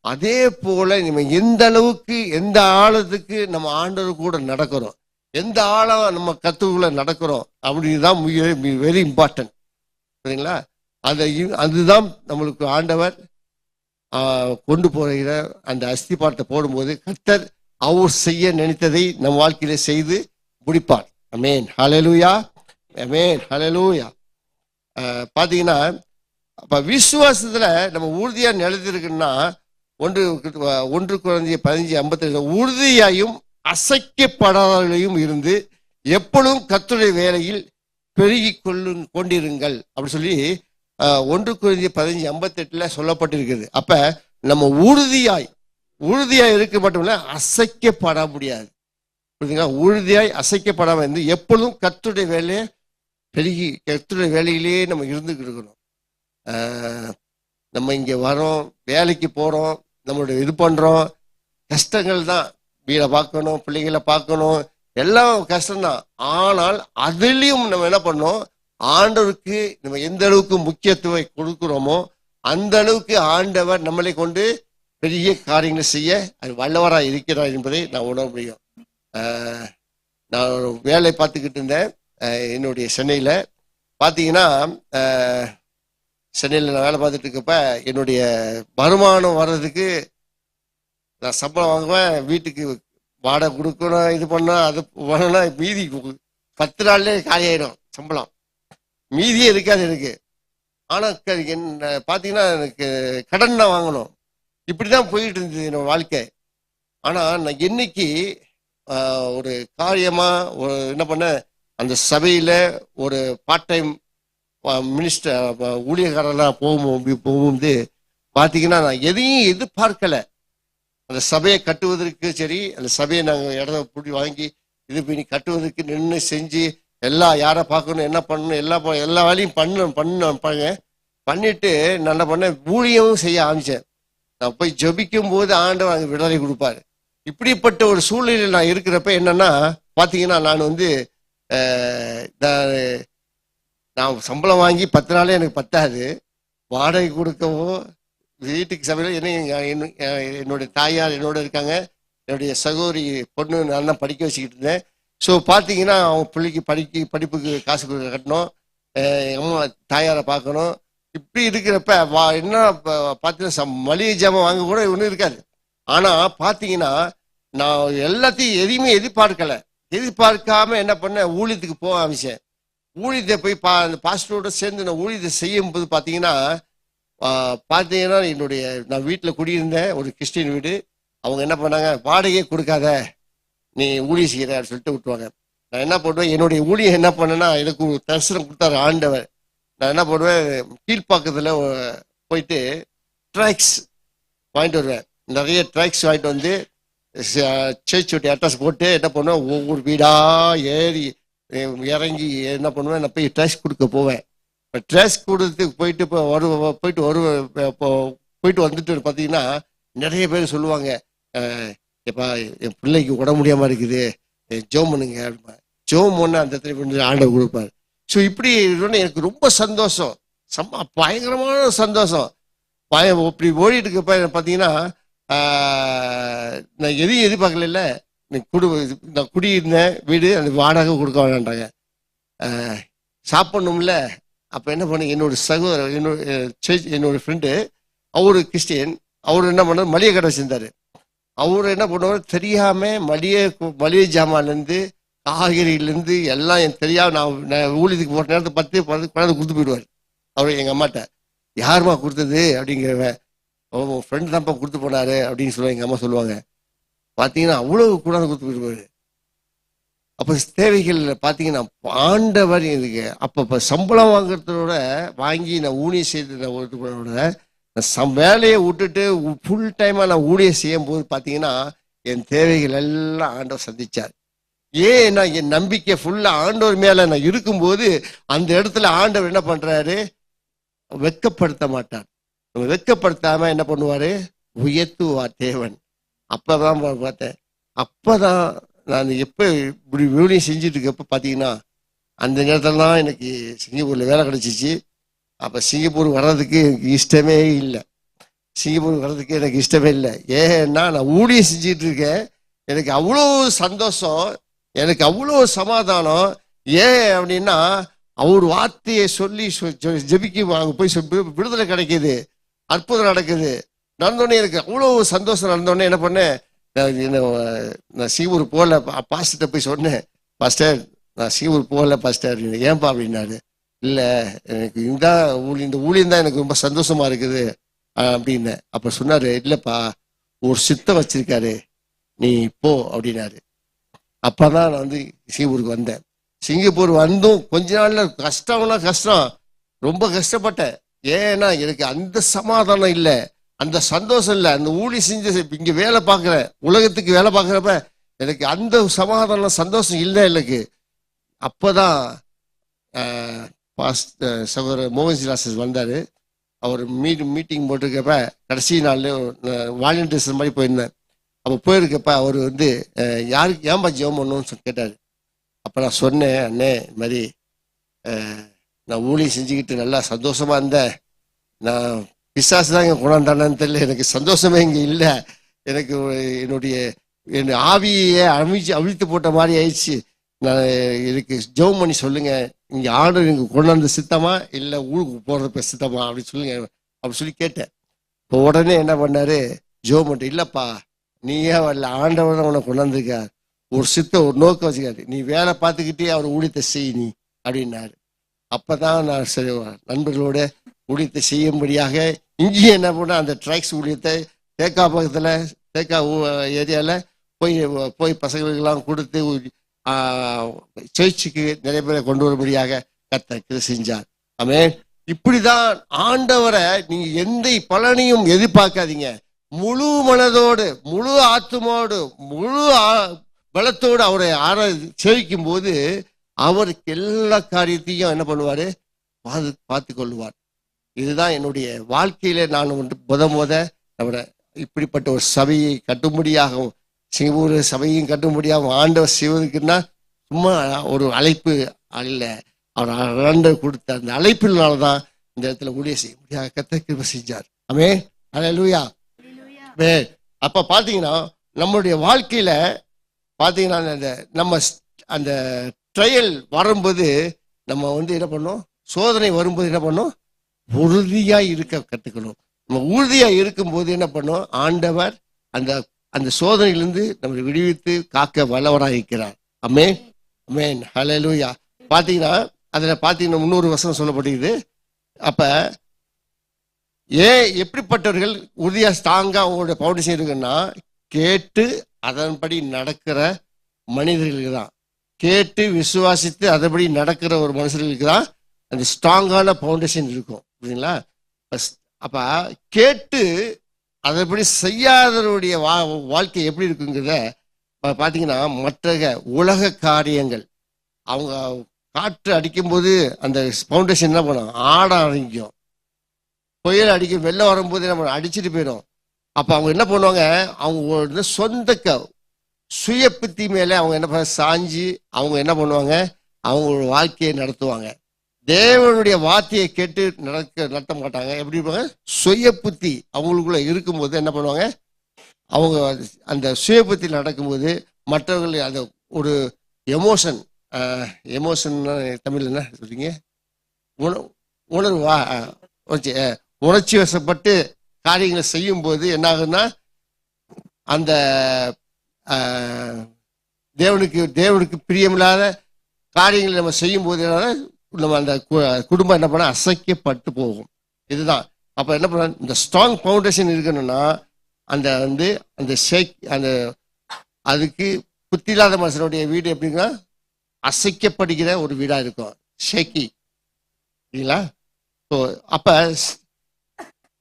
அதே போல நம்ம எந்த அளவுக்கு எந்த ஆழத்துக்கு நம்ம ஆண்டவர் கூட நடக்கிறோம், எந்த ஆழம் நம்ம கத்துக்குள்ள நடக்கிறோம் அப்படின்னுதான் வெரி இம்பார்ட்டன்ட். சரிங்களா? அதுதான் நம்மளுக்கு ஆண்டவர் கொண்டு போகிற அந்த அஸ்திபாரத்தை போடும்போது கர்த்தர் அவர் செய்ய நினைத்ததை நம் வாழ்க்கையில செய்து முடிப்பார். ஆமென், ஹல்லேலூயா, ஆமென், ஹல்லேலூயா. பாத்தீங்கன்னா, அப்ப விசுவாசத்துல நம்ம உறுதியா நிலைத்திருக்குன்னா, 1 Corinthians 15:57 உறுதியாயும் அசைக்கப்படாதவர்களையும் இருந்து எப்பொழுதும் கர்த்தருடைய வேலையில் பெருகி கொண்டிருங்கள் அப்படி சொல்லி 1 Corinthians 15:58 சொல்லப்பட்டிருக்கிறது. அப்ப நம்ம உறுதியாய் இருக்க மட்டும் இல்ல, அசைக்கப்பட முடியாது. புரியுதுங்களா? உறுதியாய் அசைக்கப்படாம இருந்து எப்பொழுதும் கர்த்தருடைய வேலையை பெருகி கர்த்தருடைய வேலையிலேயே நம்ம இருந்துக்கிட்டு இருக்கணும். நம்ம இங்க வரோம், வேலைக்கு போறோம், நம்மளுடைய இது பண்றோம், கஷ்டங்கள் தான். வீடை பார்க்கணும், பிள்ளைகளை பார்க்கணும், எல்லாம் கஷ்டம்தான். ஆனால் அதுலயும் நம்ம என்ன பண்ணோம், ஆண்டவருக்கு நம்ம எந்த அளவுக்கு முக்கியத்துவம் கொடுக்கிறோமோ அந்த அளவுக்கு ஆண்டவர் நம்மளை கொண்டு பெரிய காரியங்களை செய்ய அது வல்லவராக இருக்கிறார் என்பதை நான் உணர முடியும். நான் ஒரு வேலை பார்த்துக்கிட்டு இருந்தேன் என்னுடைய சென்னையில். பார்த்தீங்கன்னா, சென்னையில் நான் வேலை பார்த்துட்டு இருக்கப்ப என்னுடைய வருமானம் வர்றதுக்கு நான் சம்பளம் வாங்குவேன், வீட்டுக்கு வாடகை கொடுக்கணும், இது பண்ணா அது பண்ணா, மீதி 10 நாள்லேயே காலியாயிடும் சம்பளம், மீதியே இருக்காது எனக்கு. ஆனால் என்ன பார்த்தீங்கன்னா, எனக்கு கடன் தான் வாங்கணும். இப்படிதான் போயிட்டு இருந்தது என்னோட வாழ்க்கை. ஆனால் நான் என்னைக்கு ஒரு காரியமா என்ன பண்ண, அந்த சபையில ஒரு பார்ட் டைம் மினிஸ்டர் ஊழியக்காரெல்லாம் போகும்போது பார்த்தீங்கன்னா, நான் எதையும் எதிர்பார்க்கல. அந்த சபையை கட்டுவதற்கு சரி, அந்த சபையை நாங்கள் இடம் பிடி வாங்கி இது பண்ணி கட்டுவதற்கு நின்று செஞ்சு யாரை பார்க்கணும், என்ன பண்ணணும், எல்லா வேலையும் பண்ணிட்டு நான் என்ன பண்ணேன், ஊழியமும் செய்ய ஆரம்பிச்சேன். நான் போய் ஜெபிக்கும் போது ஆண்டவர் அங்க விடுதலை கொடுப்பாரு. இப்படிப்பட்ட ஒரு சூழ்நிலையில் நான் இருக்கிறப்ப என்னன்னா பாத்தீங்கன்னா, நான் வந்து நான் சம்பளம் வாங்கி 10 நாளே எனக்கு பத்தாது. வாடகை கொடுக்கவோ வீட்டுக்கு சமையல் என்னுடைய தாயார் என்னோட இருக்காங்க, என்னுடைய சகோதரி பொண்ணு நான் தான் படிக்க வச்சுக்கிட்டு இருந்தேன். ஸோ பார்த்தீங்கன்னா அவங்க பிள்ளைக்கு படிப்புக்கு காசு கட்டணும், அம்மா தாயாரை பார்க்கணும். இப்படி இருக்கிறப்ப என்ன பார்த்தீங்கன்னா மளிகை ஜாமான் வாங்க கூட ஒன்றும் இருக்காது. ஆனால் பார்த்தீங்கன்னா நான் எல்லாத்தையும் எதையுமே எதிர்பார்க்காம என்ன பண்ணேன், ஊழியத்துக்கு போக ஆரம்பிச்சேன். ஊழியத்தை போய் அந்த பாஸ்டரோட சேர்ந்து நான் ஊழியத்தை செய்யும் போது பார்த்தீங்கன்னா நான் வீட்டில் குடியிருந்தேன், ஒரு கிறிஸ்டின் வீடு. அவங்க என்ன பண்ணாங்க, வாடகையே கொடுக்காத நீ ஊழியம் செய்கிற சொல்லிட்டு விட்டுருவாங்க. நான் என்ன பண்ணுவேன், என்னுடைய ஊழியம் என்ன பண்ணேன்னா, எனக்கு ஒரு தரிசனம் கொடுத்தாரு ஆண்டவர். நான் என்ன பண்ணுவேன், கீழ்ப்பாக்கத்தில் போயிட்டு ட்ராக்ஸ் வாங்கிட்டு வருவேன். நிறைய ட்ராக்ஸ் வாங்கிட்டு வந்து சேர்ச்சுடைய அட்ரஸ் போட்டு என்ன பண்ணுவேன், ஒவ்வொரு வீடாக ஏறி இறங்கி என்ன பண்ணுவேன், நான் போய் ட்ராக்ஸ் கொடுக்க போவேன். இப்போ ட்ராக்ஸ் கொடுத்துக்கு போயிட்டு வந்துட்டு பார்த்தீங்கன்னா நிறைய பேர் சொல்லுவாங்க, எப்பா என் பிள்ளைக்கு உடம்பு முடியாமல் இருக்குது, ஜோம் பண்ணுங்க. ஜோம் ஒன்று அந்த இடத்துல ஆண்டவர் கொடுப்பார். ஸோ இப்படி எனக்கு ரொம்ப சந்தோஷம், பயங்கரமான சந்தோஷம். இப்படி ஓடிட்டு இருக்கப்ப பார்த்தீங்கன்னா நான் எதையும் எதிர்பார்க்கல. நான் குடியிருந்தேன் வீடு, அந்த வாடகை கொடுக்க வேண்டாங்க, சாப்பிடணும்ல. அப்போ என்ன பண்ண, என்னோட ஃப்ரெண்டு அவரு கிறிஸ்டியன், அவர் என்ன பண்ணார், மளிகை கடை வச்சிருந்தாரு. அவர் என்ன பண்ணுவார், தெரியாம மளிகை ஜாமான்லேருந்து காய்கறியிலேருந்து எல்லாம் எனக்கு தெரியாம நான் ஊழியத்துக்கு போட்ட நேரத்தை 10 கொண்டாந்து கொடுத்து போயிடுவார். அவர் எங்கள் அம்மாட்ட, யாருமா கொடுத்தது அப்படிங்கிறவன், உன் ஃப்ரெண்டு தான்ப்பா கொடுத்து போனாரு அப்படின்னு சொல்லுவாங்க. எங்கள் அம்மா சொல்லுவாங்க. பார்த்தீங்கன்னா அவ்வளோ கொண்டாந்து கொடுத்து போயிடுவார். அப்போ தேவைகள் பார்த்தீங்கன்னா ஆண்டவர் இதுக்கு அப்போ சம்பளம் வாங்கி நான் ஊழியம் செய்ததோட வேலையை விட்டுட்டு ஃபுல் டைமாக நான் ஊழியம் செய்யும் போது பார்த்தீங்கன்னா என் தேவைகள் எல்லாம் ஆண்டவர் சந்திச்சார். ஏன்னா என் நம்பிக்கை ஃபுல்லாக ஆண்டவர் மேலே நான் இருக்கும்போது அந்த இடத்துல ஆண்டவர் என்ன பண்ணுறாரு, வெட்கப்படுத்த மாட்டார். வெட்கப்படுத்தாம என்ன பண்ணுவாரு, உயர்த்துவார் தேவன். அப்பதான் பார்த்தேன். அப்பதான் நான் எப்போ இப்படி ஊழியம் செஞ்சுட்டு இருக்கப்ப பார்த்தீங்கன்னா அந்த நேரத்தில் தான் எனக்கு சிங்கப்பூரில் வேலை கிடைச்சிச்சு. அப்போ சிங்கப்பூர் வர்றதுக்கு எனக்கு இஷ்டமே இல்லை. எனக்கு இஷ்டமே இல்லை. ஏன்னா நான் ஊழியம் செஞ்சுட்டு இருக்கேன், எனக்கு அவ்வளோ சந்தோஷம், எனக்கு அவ்வளோ சமாதானம். ஏன் அப்படின்னா அவர் வார்த்தையை சொல்லி ஜெபிக்க அங்கே போய் விடுதலை கிடைக்கிது, அற்புதம் நடக்குது. நடந்தோடனே எனக்கு அவ்வளோ சந்தோஷம். நடந்தோடனே என்ன பண்ணேன், நான் சிங்கப்பூர் போகல. பாஸ்டர்கிட்ட போய் சொன்னேன், பாஸ்டர் நான் சிங்கப்பூர் போகல பாஸ்டர். ஏன்பா அப்படின்னாரு. இல்லை எனக்கு இந்த ஊழியம் தான் எனக்கு ரொம்ப சந்தோஷமா இருக்குது அப்படின்னு. அப்போ சொன்னாரு, இல்லைப்பா ஒரு சித்தம் வச்சிருக்காரு, நீ போ அப்படின்னாரு. அப்பதான் நான் வந்து சிங்கப்பூருக்கு வந்தேன். சிங்கப்பூர் வந்தும் கொஞ்ச நாள்ல கஷ்டம், ரொம்ப கஷ்டப்பட்டேன். ஏன்னா எனக்கு அந்த சமாதானம் இல்லை, அந்த சந்தோஷம் இல்லை. அந்த ஊழி செஞ்சு இங்க வேலை பார்க்குறேன், உலகத்துக்கு வேலை பார்க்குறப்ப எனக்கு அந்த சமாதானம் சந்தோஷம் இல்லை எனக்கு. அப்போதான் சகோதரர் மோகன்ஜிலாசஸ் வந்தார். அவர் மீட்டிங் போட்டிருக்கப்ப கடைசி நாள் வாலண்டியர்ஸ் மாதிரி போயிருந்தேன். அப்போ போயிருக்கப்ப அவர் வந்து யாருக்கு ஏன்பா ஜெபம் பண்ணணும்னு கேட்டார். அப்போ நான் சொன்னேன், அண்ணே இது மாதிரி நான் ஊழியம் செஞ்சுக்கிட்டு நல்லா சந்தோஷமா இருந்தேன், நான் பிசாசு தான் இங்கே கொண்டாந்தானு தெரியல, எனக்கு சந்தோஷமே இங்கே இல்லை, எனக்கு என் ஆவியை அவிழ்த்து போட்ட மாதிரி ஆயிடுச்சு, நான் எனக்கு ஜெபம் பண்ணி சொல்லுங்க, இங்கே ஆர்டர் எனக்கு கொண்டாந்து சித்தமா இல்லை ஊருக்கு போடுறப்ப சித்தமா அப்படின்னு சொல்லுங்க அப்படி சொல்லி கேட்டேன். இப்போ உடனே என்ன பண்ணாரு, ஜெபம் பண்ணிட்டு, இல்லைப்பா நீ ஏன் வரல, ஆண்டவர் தான் உன்னை கொண்டாந்துருக்கார், ஒரு நோக்கம் வச்சுக்காரு, நீ வேலை பார்த்துக்கிட்டே அவர் ஊழியத்தை செய் நீ அப்படின்னாரு. அப்பதான் நான் சரி நண்பர்களோட ஊழியத்தை செய்யும்படியாக இங்கேயும் என்ன பண்ண அந்த ட்ராக்ஸ் ஊழியத்தை தேக்கா பக்கத்தில் தேக்கா ஏரியாவில் போய் பசங்களுக்கெல்லாம் கொடுத்து சர்ச்சுக்கு நிறைய பேரை கொண்டு வரும்படியாக கர்த்தர் செஞ்சார். ஆமென். இப்படிதான் ஆண்டவரை நீங்க எந்த பலனையும் எதிர்பார்க்காதீங்க, முழு மனதோடு முழு ஆத்துமோடு முழு பலத்தோடு அவரை சேவிக்கும் போது அவருக்கு எல்லா காரியத்தையும் என்ன பண்ணுவாரு, பார்த்து கொள்ளுவார். இதுதான் என்னுடைய வாழ்க்கையில நான் முத நம்ம இப்படிப்பட்ட ஒரு சபையை கட்டும்படியாகவும் சிங்கப்பூர் சபையும் கட்டும்படியாகவும் ஆண்டவர் செய்வதற்குன்னா சும்மா ஒரு அழைப்பு அல்ல, அவர் ஆண்டவர் கொடுத்த அந்த அழைப்பினால்தான் இந்த இடத்துல ஊழியம் செய்ய முடியாது. கர்த்தர் கிருபை செஞ்சார். ஆமென், அல்லேலூயா. அப்ப பாத்தீங்கன்னா நம்மளுடைய வாழ்க்கையில பாத்தீங்கன்னா நம்ம அந்த ட்ரையல் வரும்போது நம்ம என்ன பண்ணோம், சோதனை வரும்போது என்ன பண்ணோம், உறுதியா இருக்க கத்துக்கணும். நம்ம உறுதியா இருக்கும்போது என்ன பண்ணோம், ஆண்டவர் அந்த அந்த சோதனையிலிருந்து நம்மளை விடுவித்து காக்க வல்லவராக இருக்கிறார். ஆமென், ஆமென், ஹல்லேலூயா. பாத்தீங்கன்னா அதுல பாத்தீங்கன்னா 300 வசனம் சொல்லப்படுகிறது. அப்ப எப்படிப்பட்டவர்கள் உறுதியா ஸ்ட்ராங்கா அவங்களுடைய பவுண்டேஷன் இருக்குன்னா, கேட்டு அதன்படி நடக்கிற மனிதர்களுக்கு தான், கேட்டு விசுவாசித்து அதன்படி நடக்கிற ஒரு மனுஷர்களுக்கு தான் அந்த ஸ்ட்ராங்கான பவுண்டேஷன் இருக்கும். புரியுதுங்களா? அப்ப கேட்டு அதன்படி செய்யாதவருடைய வாழ்க்கை எப்படி இருக்குங்கிறத பாத்தீங்கன்னா, மற்ற உலக காரியங்கள் அவங்க காற்று அடிக்கும்போது அந்த பவுண்டேஷன் என்ன பண்ணும், ஆட ஆரம்பிக்கும். புயல் அடிக்கும், வெள்ளம் வரும்போது என்ன பண்ணும், அடிச்சுட்டு போயிடும். அப்ப அவங்க என்ன பண்ணுவாங்க, அவங்க சொந்த சுய புத்தி மேல அவங்க என்ன சாஞ்சி அவங்க என்ன பண்ணுவாங்க, அவங்களோட வாழ்க்கையை நடத்துவாங்க. தேவனுடைய வார்த்தையை கேட்டு நடத்த மாட்டாங்க. எப்படி இருப்பாங்க, சுய புத்தி அவங்களுக்குள்ள இருக்கும்போது என்ன பண்ணுவாங்க, அவங்க அந்த சுய புத்தி நடக்கும்போது மற்றவர்கள் அந்த ஒரு எமோஷன் தமிழ் என்ன சொல்றீங்க, உணர்வா உணர்ச்சி வசப்பட்டு காரியங்களை செய்யும் போது என்ன ஆகுதுன்னா, அந்த தேவனுக்கு பிரியமில்லாத காரியங்களை நம்ம செய்யும் போது நம்ம அந்த குடும்பம் என்ன பண்ண அசைக்கப்பட்டு போகும். இதுதான். அப்ப என்ன பண்ண, இந்த ஸ்ட்ராங் பவுண்டேஷன் இருக்கணும்னா அந்த அந்த அதுக்கு புத்தி இல்லாத மனுஷனுடைய வீடு எப்படின்னா அசைக்கப்படுகிற ஒரு வீடா இருக்கும், ஷேக்கி. இல்லைங்களா? ஸோ அப்ப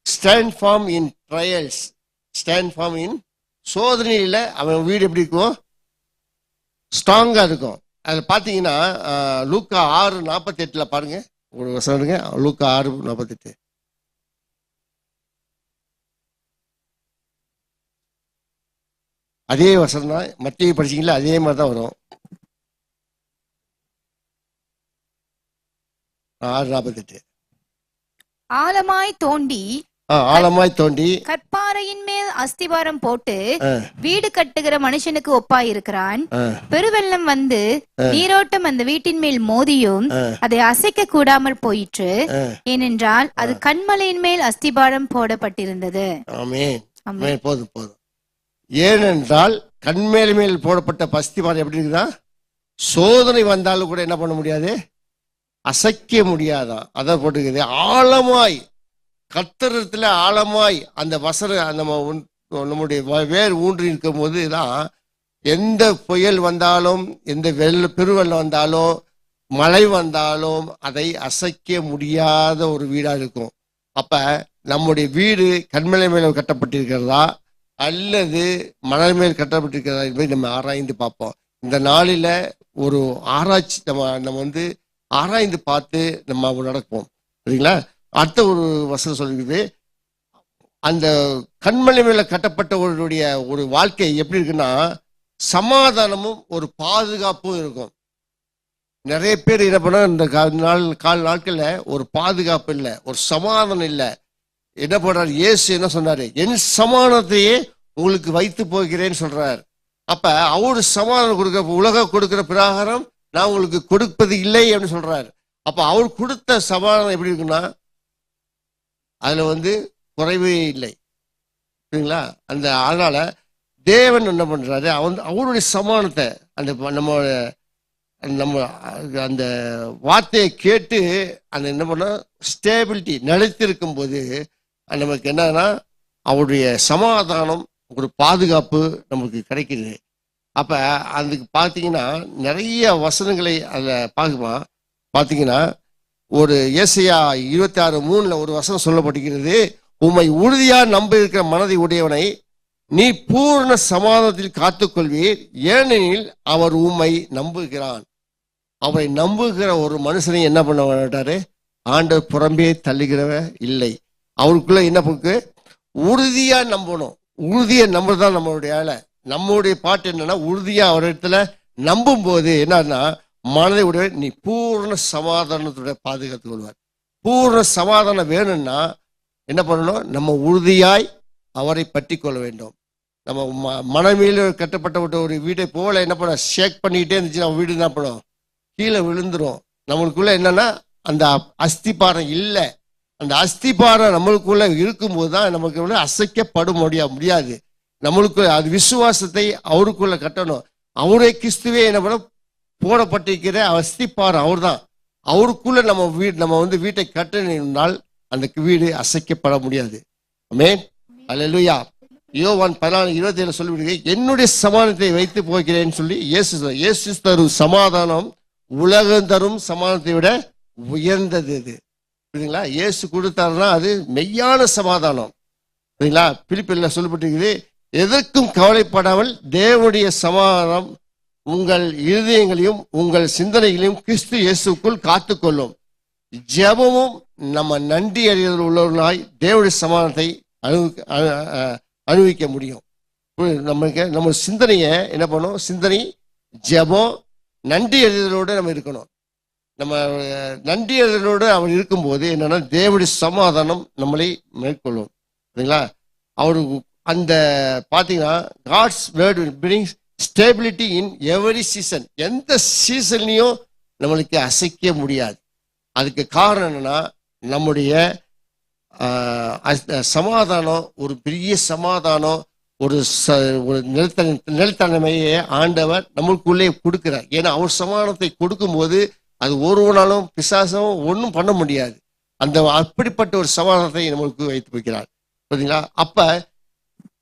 stand form in trials, stand form in சோதனையில அவன் வீடு எப்படி இருக்கும், ஸ்ட்ராங்கா இருக்கும். அது பாத்தீங்கன்னா லூக்கா 6:48 பாருங்க, ஒரு வசனம் இருங்க. லூக்கா 6:48. அதே வசனம் தான், மத்திய படிச்சீங்களா அதே மாதிரி தான் வரும். 6:48. ஆழமாய் தோண்டி கற்பாறையின் மேல் அஸ்திவாரம் போட்டு வீடு கட்டுகிற மனுஷனுக்கு ஒப்பாய் இருக்கிறான். பெருவெள்ளம் வந்து நீரோட்டம் அந்த வீட்டின் மேல் மோதியும் அதை அசைக்க கூடாமல் போயிற்று, ஏனென்றால் அது கண்மலையின் மேல் அஸ்திபாரம் போடப்பட்டிருந்தது. ஆமென். போதும். ஏனென்றால் கண்மேல் மேல் போடப்பட்ட அஸ்திபாரம் எப்படி இருக்குதா, சோதனை வந்தாலும் கூட என்ன பண்ண முடியாது, அசைக்க முடியாதான். அதான் போட்டுக்குது. ஆழமாய் கர்த்தரத்துல ஆழமாய் அந்த நம்முடைய வேர் ஊன்றி இருக்கும் போது தான் எந்த புயல் வந்தாலும், எந்த பெருவெள்ளம் வந்தாலும், மழை வந்தாலும் அதை அசைக்க முடியாத ஒரு வீடா இருக்கும். அப்ப நம்முடைய வீடு கண்மலை மேல கட்டப்பட்டிருக்கிறதா அல்லது மணல் மேல் கட்டப்பட்டிருக்கிறதா என்பதை நம்ம ஆராய்ந்து பார்ப்போம். இந்த நாளில ஒரு ஆராய்ச்சி நம்ம ஆராய்ந்து பார்த்து நம்ம நடப்போம். சரிங்களா? அடுத்த ஒரு வசனம் சொல்லிருக்குது, அந்த கண்மலை மேல கட்டப்பட்டவர்களுடைய ஒரு வாழ்க்கை எப்படி இருக்குன்னா, சமாதானமும் ஒரு பாதுகாப்பும் இருக்கும். நிறைய பேர் என்ன பண்ண, இந்த நாட்கள்ல ஒரு பாதுகாப்பு இல்லை, ஒரு சமாதானம் இல்லை. என்ன பண்றாரு, இயேசு என்ன சொன்னாரு, என் சமாதானத்தையே உங்களுக்கு வைத்து போகிறேன்னு சொல்றாரு. அப்ப அவரு சமாதானம் கொடுக்க, உலகம் கொடுக்கிற பிரகாரம் நான் உங்களுக்கு கொடுப்பது இல்லை அப்படின்னு சொல்றாரு. அப்ப அவர் கொடுத்த சமாதானம் எப்படி இருக்குன்னா, அதுல குறைவே இல்லை. சரிங்களா? அதனால தேவன் என்ன பண்றாரு, அவருடைய சமாதானத்தை நம்ம அந்த வார்த்தையை கேட்டு என்ன பண்ண ஸ்டேபிலிட்டி நிலைத்திருக்கும் போது நமக்கு என்னன்னா அவருடைய சமாதானம், ஒரு பாதுகாப்பு நமக்கு கிடைக்குது. அப்ப அதுக்கு பாத்தீங்கன்னா நிறைய வசனங்களை அதுல பாத்தீங்கன்னா ஒரு ஏசாயா 26:3 ஒரு வசனம் சொல்லப்பட்டிருக்கிறது, உம்மை உறுதியா நம்ப இருக்கிற மனதை உடையவனை நீ பூர்ண சமாதானத்தில் காத்துக்கொள்வீர், ஏனெனில் அவர் உம்மை நம்புகிறான். அவரை நம்புகிற ஒரு மனுஷனை என்ன பண்ண மாட்டாரு, ஆண்டவர் புறம்பே தள்ளுகிறவ இல்லை. அவருக்குள்ள என்ன போக்கு, உறுதியா நம்பணும். உறுதியா நம்புறதுதான் நம்மளுடைய வேலை. நம்மளுடைய பாட்டு என்னன்னா, உறுதியா ஒரு இடத்துல நம்பும் போது என்னன்னா, மனதை உடைய நீ பூர்ண சமாதானத்துடைய பாதுகாத்துக் கொள்வார். பூர்ண சமாதானம் வேணும்னா என்ன பண்ணணும்? நம்ம உறுதியாய் அவரை பற்றி கொள்ள வேண்டும். நம்ம மனமேல கட்டப்பட்ட ஒரு வீட்டை போல என்ன பண்ண ஷேக் பண்ணிக்கிட்டே இருந்துச்சுன்னா வீடு என்ன பண்ணும்? கீழே விழுந்துரும். நம்மளுக்குள்ள என்னன்னா அந்த அஸ்திபாரம் இல்லை. அந்த அஸ்திபாரம் நம்மளுக்குள்ள இருக்கும்போது தான் நமக்கு அசைக்கப்பட முடியாது. நம்மளுக்கு அது விசுவாசத்தை அவருக்குள்ள கட்டணும். அவரே கிறிஸ்துவே என்ன பண்ண போடப்பட்டிருக்கிற அஸ்திபாரம் அவர் தான். அவருக்குள்ள நம்ம வீட்டை கட்டினால் அந்த வீடு அசைக்கப்பட முடியாது. ஆமென், அல்லேலூயா. யோவான் 14:27 சொல்லிவிடுங்க, என்னுடைய சமாதானத்தை வைத்து போகிறேன்னு சொல்லி இயேசு தரும் சமாதானம் உலகம் தரும் சமாதானத்தை விட உயர்ந்தது. இது புரியுதுங்களா? இயேசு கொடுத்தாருன்னா அது மெய்யான சமாதானம். புரியுதுங்களா? பிலிப்பியர்ல சொல்லப்பட்டிருக்குது, எதற்கும் கவலைப்படாமல் தேவனுடைய சமாதானம் உங்கள் இருதயங்களையும் உங்கள் சிந்தனைகளையும் கிறிஸ்து இயேசுக்குள் காத்துக்கொள்ளும். ஜெபமும் நம்ம நன்றி அறிதல் உள்ளவர்களாய் தேவனுடைய சமாதானத்தை அனுபவிக்க முடியும். நம்ம சிந்தனையை என்ன பண்ணும்? சிந்தனை, ஜெபம், நன்றி அறிதலோடு நம்ம இருக்கணும். நம்ம நன்றி அறிதலோடு அவர் இருக்கும்போது என்னன்னா தேவனுடைய சமாதானம் நம்மளை மேற்கொள்ளும். சரிங்களா? அவரு அந்த பார்த்தீங்கன்னா God's word brings stability in every season. எந்த சீசன்லையும் நம்மளுக்கு அசைக்க முடியாது. அதுக்கு காரணம் என்னன்னா நம்முடைய சமாதானம், ஒரு பெரிய சமாதானம், ஒரு நிலைத்தன்மையை ஆண்டவர் நம்மளுக்குள்ளே கொடுக்கிறார். ஏன்னா அவர் சமாதானத்தை கொடுக்கும்போது அது ஒருவனாலும் பிசாசும் ஒன்றும் பண்ண முடியாது. அந்த அப்படிப்பட்ட ஒரு சமாதானத்தை நம்மளுக்கு வைத்து வைக்கிறார். பார்த்தீங்களா? அப்ப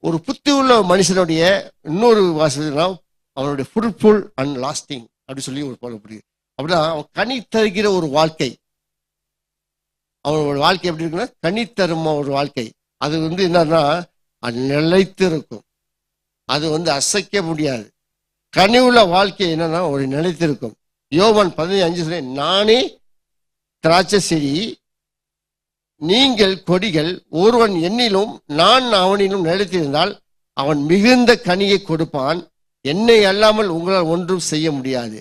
ஒரு புத்தி உள்ள மனுஷனுடைய இன்னொரு வாசனா அவனுடைய ஃப்ரூட்ஃபுல் அண்ட் லாஸ்டிங் அப்படி சொல்லி ஒரு போடப்படுது. அப்படின்னா அவன் கனி தருகிற ஒரு வாழ்க்கை. அவனோட வாழ்க்கை எப்படி இருக்குன்னா கனி தரும் ஒரு வாழ்க்கை. அது என்னன்னா அது நிலைத்து இருக்கும். அது அசைக்க முடியாது. கனி உள்ள வாழ்க்கை என்னன்னா ஒரு நிலைத்திருக்கும். யோவான் 15:5 நானே திராட்சை செடி, நீங்கள் கொடிகள். ஒருவன் என்னிலும் நான் அவனிலும் நிலைத்திருந்தால் அவன் மிகுந்த கனியை கொடுப்பான். என்னை அல்லாமல் உங்களால் ஒன்றும் செய்ய முடியாது.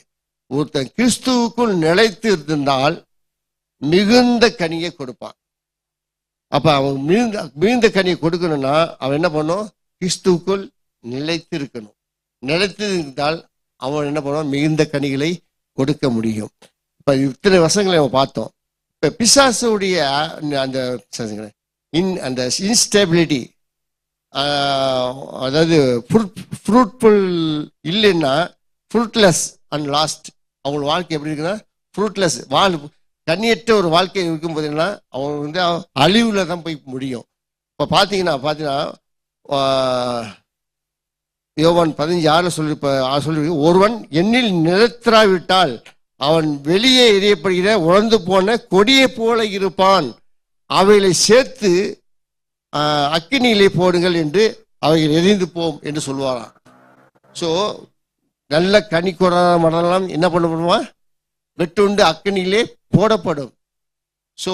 ஒருத்தன் கிறிஸ்துவுக்குள் நிலைத்து இருந்தால் மிகுந்த கனியை கொடுப்பான். அப்ப அவன் மிகுந்த கனியை கொடுக்கணும்னா அவன் என்ன பண்ணும்? கிறிஸ்துவுக்குள் நிலைத்து இருக்கணும். நிலைத்து இருந்தால் அவன் என்ன பண்ணுவான்? மிகுந்த கனிகளை கொடுக்க முடியும். இப்ப இத்தனை வசங்களை நம்ம பார்த்தோம். இப்ப பிசாசுடைய அந்த இன்ஸ்டேபிலிட்டி, அதாவது ஃப்ரூட்ஃபுல் இல்லைன்னா ஃப்ரூட்லெஸ் அண்ட் லாஸ்ட். அவங்க வாழ்க்கை எப்படி இருக்குன்னா ஃப்ரூட்லெஸ், கண்ணியற்ற ஒரு வாழ்க்கை இருக்கும்போது என்ன அவங்க அழிவுல தான் போய் முடியும். இப்போ பார்த்தீங்கன்னா யோவான் 15:6 சொல்லி ஒருவன் என்னில் நிலைத்திராவிட்டால் அவன் வெளியே எறியப்படுகிற உழந்து போன கொடியை போல இருப்பான். அவைகளை சேர்த்து அக்கினியிலே போடுங்கள் என்று அவைகள் எரிந்து போம் என்று சொல்வாராம். ஸோ நல்ல கனி கொடாத மடலாம் என்ன பண்ணப்படுவான்? வெட்டுண்டு அக்கினியிலே போடப்படும். ஸோ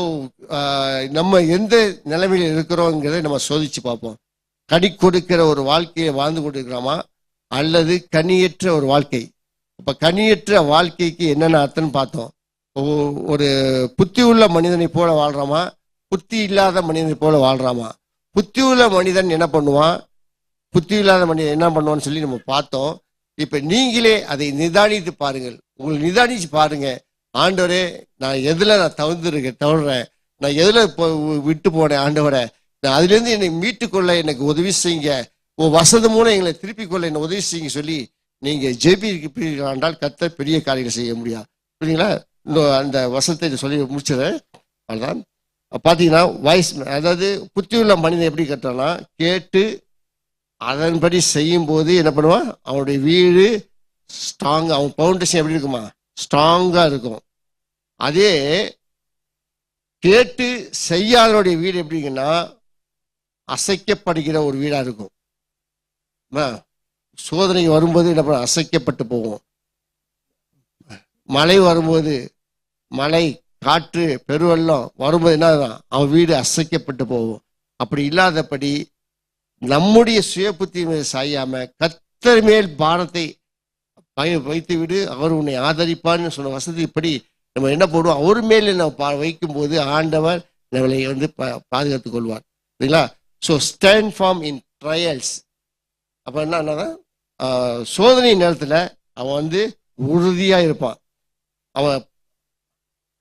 நம்ம எந்த நிலைமையில் இருக்கிறோங்கிறத நம்ம சோதிச்சு பார்ப்போம். கனி கொடுக்கிற ஒரு வாழ்க்கையை வாழ்ந்து கொண்டிருக்கிறோமா அல்லது கனியற்ற ஒரு வாழ்க்கை? இப்போ கனியற்ற வாழ்க்கைக்கு என்னென்ன அர்த்தம்னு பார்த்தோம். ஒரு புத்தி உள்ள மனிதனை போல வாழ்றாமா, புத்தி இல்லாத மனிதனை போல வாழ்றாமா? புத்தி உள்ள மனிதன் என்ன பண்ணுவான், புத்தி இல்லாத மனிதன் என்ன பண்ணுவான்னு சொல்லி நம்ம பார்த்தோம். இப்ப நீங்களே அதை நிதானித்து பாருங்கள். உங்களுக்கு நிதானிச்சு பாருங்க, ஆண்டவரே நான் எதுல தவறுறேன், நான் எதுல விட்டு போனேன், ஆண்டவரை நான் அதுல இருந்து என்னை மீட்டுக்கொள்ள எனக்கு உதவி செய்யுங்க, உன் வசதி மூலம் எங்களை திருப்பிக் கொள்ள என்ன உதவி செய்யுங்க சொல்லி நீங்க ஜெபிக்கிறால் கர்த்தர் பெரிய காரியங்கள் செய்ய முடியாது. புரியுங்களா? அந்த வசனத்தை சொல்லி முடிச்சிடறேன். அதுதான் பார்த்தீங்கன்னா வாய்ஸ், அதாவது புத்தியுள்ள மனிதன் எப்படி கட்டுறான்னா கேட்டு அதன்படி செய்யும் போது என்ன பண்ணுவான்? அவனுடைய வீடு ஸ்ட்ராங், அவன் பவுண்டேஷன் எப்படி இருக்குமா? ஸ்ட்ராங்கா இருக்கும். அதே கேட்டு செய்யாதனுடைய வீடு எப்படிங்கன்னா அசைக்கப்படுகிற ஒரு வீடா இருக்கும். சோதனை வரும்போது என்ன பண்ண? அசைக்கப்பட்டு போகும். மழை வரும்போது, மழை காற்று பெருவெள்ளம் வரும்போது என்ன, அவன் வீடு அசைக்கப்பட்டு போகும். அப்படி இல்லாதபடி நம்முடைய சுய புத்தி மேல் சாயாம கர்த்தர் மேல் பாரத்தை வைத்து விடு, அவர் உன்னை ஆதரிப்பான்னு சொன்ன வசதிப்படி நம்ம என்ன போடுவோம், அவர் மேல நம்ம வைக்கும் போது ஆண்டவர் நம்மளை பாதுகாத்துக் கொள்வார். சரிங்களா? So stand form in trials. அப்போ என்னன்னா சோதனை நேரத்தில் அவன் உறுதியாக இருப்பான்.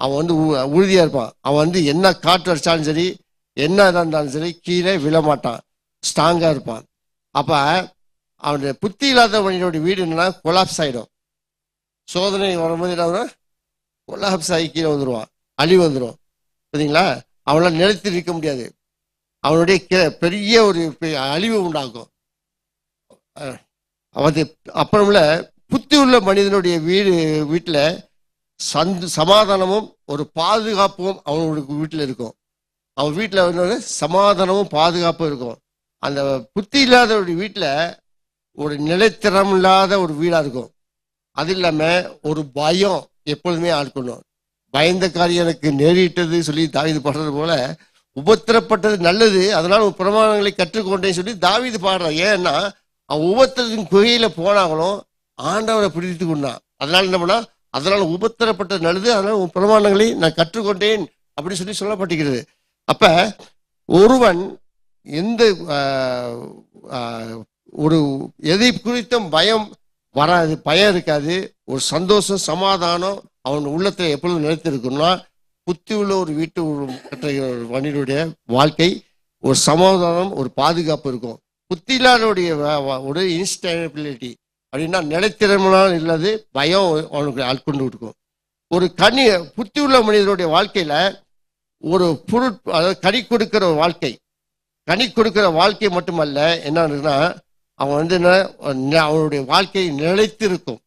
அவன் உறுதியாக இருப்பான். அவன் என்ன காற்று அடித்தாலும் சரி, என்ன இருந்தாலும் சரி, கீழே விழமாட்டான், ஸ்ட்ராங்காக இருப்பான். அப்போ அவனுடைய புத்தி இல்லாதவனுடைய வீடு என்னன்னா கொலாப்ஸ் ஆகிடும். சோதனை வரும்போது என்ன கொலாப்ஸ் ஆகி கீழே வந்துடுவான், அழிவு வந்துடும். சரிங்களா? அவனால் நிலைத்து நிற்க முடியாது. அவனுடைய பெரிய ஒரு அழிவு உண்டாகும். அப்புறம்ல புத்தி உள்ள மனிதனுடைய வீட்டில் சமாதானமும் ஒரு பாதுகாப்பும் அவனுடைய வீட்டில் இருக்கும். அவன் வீட்டில் சமாதானமும் பாதுகாப்பும் இருக்கும். அந்த புத்தி இல்லாதவருடைய வீட்டில் ஒரு நிலைத்திறம் இல்லாத ஒரு வீடாக இருக்கும். அது இல்லாமல் ஒரு பயம் எப்பொழுதுமே ஆட்கொள்ளும். பயந்த காரியம் எனக்கு நேரிட்டது சொல்லி தாவீது பாடுறது போல, உபத்திரப்பட்டது நல்லது, அதனால பிரமாணங்களை கற்றுக்கொண்டேன்னு சொல்லி தாவீது பாடுறான். ஏன்னா அவன் உபத்திரத்தின் குகையில போனாங்களும் ஆண்டவரை பிடித்து கொண்டான். அதனால என்ன பண்ணா, அதனால உபத்திரப்பட்டது நல்லது, அதனால பிரமாணங்களை நான் கற்றுக்கொண்டேன் அப்படின்னு சொல்லி சொல்லப்பட்டிருக்கிறது. அப்ப ஒருவன் எந்த ஒரு எதை குறித்தும் பயம் வராது, பயம் இருக்காது, ஒரு சந்தோஷம் சமாதானம் அவன் உள்ளத்துல எப்பொழுதும் நிலைத்திருக்கும்னா, புத்தி உள்ள ஒரு வீட்டு கட்டுகிற ஒரு மனிதனுடைய வாழ்க்கை ஒரு சமாதானம் ஒரு பாதுகாப்பு இருக்கும். புத்தி இல்லாதனுடைய ஒரு இன்ஸ்டபிலிட்டி அப்படின்னா நிலைத்திறமையான இல்லாது பயம் அவனுக்கு ஆட்கொண்டு இருக்கும். ஒரு புத்தி உள்ள மனிதனுடைய வாழ்க்கையில ஒரு அதாவது கனி கொடுக்கிற வாழ்க்கை, கனி கொடுக்கிற வாழ்க்கை மட்டுமல்ல, என்னன்னா அவன் என்ன அவனுடைய வாழ்க்கை நிலைத்திருக்கும்,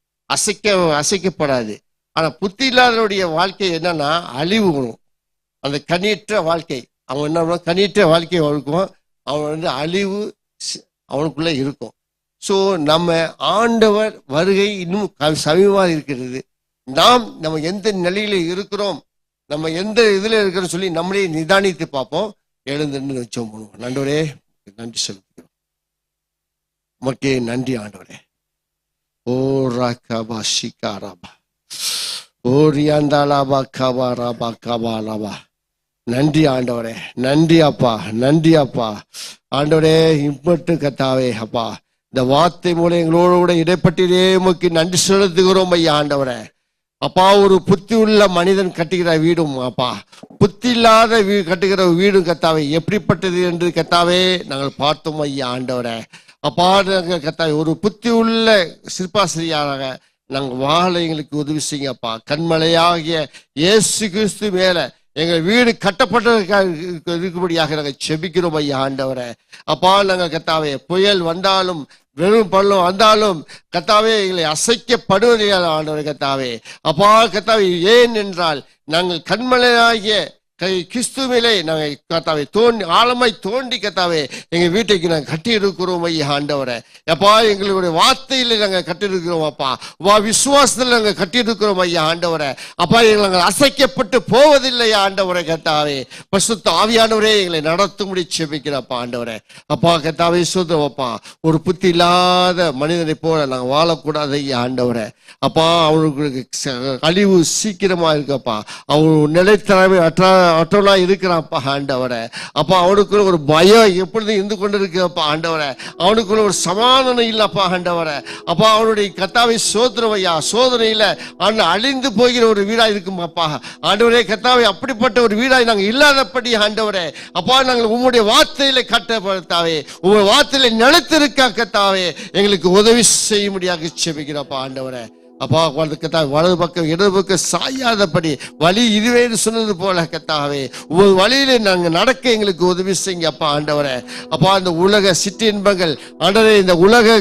அசைக்கப்படாது. ஆனா புத்தி இல்லாதனுடைய வாழ்க்கை என்னன்னா அழிவு வரும். அந்த கனியற்ற வாழ்க்கை அவன் என்ன கனியற்ற வாழ்க்கையை இருக்கும், அவன் அழிவு அவனுக்குள்ள இருக்கும். ஸோ நம்ம ஆண்டவர் வருகை இன்னும் சமீபமாக இருக்கிறது. நம்ம எந்த நிலையில இருக்கிறோம், நம்ம எந்த இதுல இருக்கிறோம் சொல்லி நம்மளே நிதானித்து பார்ப்போம். எழுந்து வச்சோம் பண்ணுவோம். ஆண்டவரே நன்றி செலுத்துகிறோம், உமக்கே நன்றி ஆண்டவரே. ஓ ராகபா ஷிகாராபா ஓ ரியாந்தாலாபா கபா ராபா கபா லாபா. நன்றி ஆண்டவரே, நன்றி அப்பா, நன்றி அப்பா. ஆண்டவரே இம்மட்டு கத்தாவே அப்பா, இந்த வார்த்தை மூலம் எங்களோட கூட இடைப்பட்டிலே உமக்கு நன்றி செலுத்துகிறோம் ஐயா. ஆண்டவரே அப்பா, ஒரு புத்தி உள்ள மனிதன் கட்டுகிற வீடும் அப்பா, புத்தி இல்லாத கட்டுகிற வீடும் கத்தாவே எப்படிப்பட்டது என்று கத்தாவே நாங்கள் பார்த்தோம் ஐயா. ஆண்டவரே அப்பா, நாங்கள் கத்தாவே ஒரு புத்தி உள்ள சிற்பாசிரியாக நாங்கள் வாழ எங்களுக்கு உதவி செய்யுங்கப்பா. கண்மலையாகிய இயேசு கிறிஸ்து மேல எங்கள் வீடு கட்டப்பட்டதற்காக இருக்கும்படியாக நாங்கள் செபிக்கிறோம் ஐயா. ஆண்டவரே அப்பா, நாங்கள் கத்தாவே புயல் வந்தாலும் வெறும் பள்ளம் வந்தாலும் கத்தாவே எங்களை அசைக்கப்படுவதில்லை ஆண்டவரே கத்தாவே. அப்பா கத்தாவே, ஏன் என்றால் நாங்கள் கண்மலையாகிய கிறிஸ்துவிலே நாங்கள் கத்தாவே ஆழமாய் தோண்டி கத்தாவே எங்க வீட்டைக்கு நாங்கள் கட்டி இருக்கிறோம் ஐயா. ஆண்டவரை அப்பா, எங்களுடைய வார்த்தையில நாங்கள் கட்டியிருக்கிறோம் அப்பா, விசுவாசத்தில் நாங்கள் கட்டியிருக்கிறோம் ஐயா. ஆண்டவரை அப்பா, நாங்கள் அசைக்கப்பட்டு போவதில்லை ஆண்டவரை கத்தாவே. பரிசுத்த ஆவியானவரே எங்களை நடத்தும்படி செபிக்கிறப்பா. ஆண்டவரை அப்பா கத்தாவே சொல்றோம்ப்பா, ஒரு புத்தி இல்லாத மனிதனை போல நாங்கள் வாழக்கூடாது ஐயா. ஆண்டவரை அப்பா, அவங்களுக்கு அழிவு சீக்கிரமா இருக்கப்பா, அவங்க நிலைத்திறமை அற்றவனா இருக்கிறான்ப்பா. ஆண்டவரை அப்பா, அவனுக்குள்ள ஒரு பயம் எப்பொழுதும் இருந்து கொண்டு இருக்கப்பா. ஆண்டவரை அவனுக்குள்ள ஒரு சமாதானம் இல்லப்பா. ஆண்டவரை அப்பா, அவனுடைய கத்தாவை சோதனையா சோதனையில அழிந்து போகிற ஒரு வீடா இருக்குமாப்பா. ஆண்டவரே கத்தாவை, அப்படிப்பட்ட ஒரு வீடாய் நாங்கள் இல்லாதபடி ஆண்டவரே அப்பா, நாங்கள் உங்களுடைய வார்த்தையில கட்டப்படுத்தாவே, உங்களுடைய வார்த்தையில நிலைத்திருக்கா கத்தாவே எங்களுக்கு உதவி செய்ய முடியாது செபிக்கிறப்பா. ஆண்டவரை அப்பா, வலது பக்கம் இடது பக்கம் சாயாதபடி வழி இதுவே சொன்னது போல கத்தாவே ஒரு வழியில நாங்க நடக்க எங்களுக்கு உதவி செய்யுங்க அப்பா. ஆண்டவரே அப்பா, இந்த உலக சிற்றின்பங்கள் ஆண்டவரே, இந்த உலக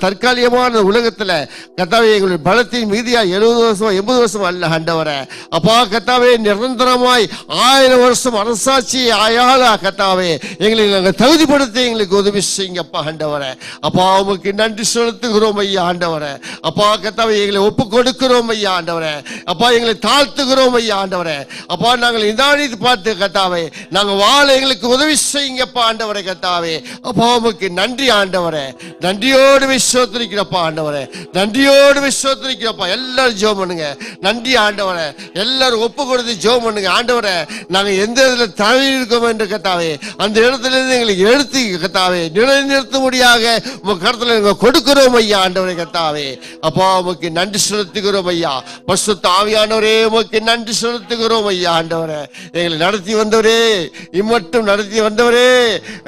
தற்காலிகமான உலகத்துல கத்தாவே எங்களுடைய பலத்தின் மீதியா 70 வருஷம் 80 வருஷம் அல்ல ஆண்டவரே அப்பா. கத்தாவே நிரந்தரமாய் 1000 வருஷம் அரசாட்சி ஆயால கத்தாவே எங்களை நாங்கள் தகுதிப்படுத்த எங்களுக்கு உதவி செய்யுங்க அப்பா. ஆண்டவரே அப்பா, உமக்கு நன்றி செலுத்துகிறோம் ஐயா. ஆண்டவரே அப்பா கர்த்தாவே எங்களை ஒப்பு கொடுக்கிறோம் ஐயா ஆண்டவரே. அப்பா எங்களை தாழ்த்துகிறோம் ஐயா ஆண்டவரே. அப்பா நாங்கள் நிதானித்து பார்த்து கர்த்தாவே நாங்கள் வாழ எங்களுக்கு உதவி செய்யுங்கப்பா ஆண்டவரே கர்த்தாவே. அப்பா உமக்கு நன்றி ஆண்டவரே. நன்றியோடு விசுவாசிக்கிறப்பா ஆண்டவரே. நன்றியோடு விசுவாசிக்கிறப்பா. எல்லாரும் ஜெபம் பண்ணுங்க. நன்றி ஆண்டவரே. எல்லாரும் ஒப்பு கொடுத்து ஜெபம் பண்ணுங்க. ஆண்டவரே நாங்க எந்த இடத்துல தவறி இருக்கோம் என்று கர்த்தாவே அந்த இடத்துல இருந்து எங்களுக்கு எடுத்து கர்த்தாவே நிலைநிறுத்தும்படியாக உங்க கருத்துல நாங்க கொடுக்கிறோம் ஐயா ஆண்டவரே கர்த்தாவே. அப்பா உமக்கு நன்றி செலுத்துகிறோம் ஐயா. பரிசுத்த ஆவியானவரே உமக்கு நன்றி செலுத்துகிறோம் ஐயா ஆண்டவரே. எங்களை நடத்தி வந்தவரே, இம்மட்டும் நடத்தி வந்தவரே,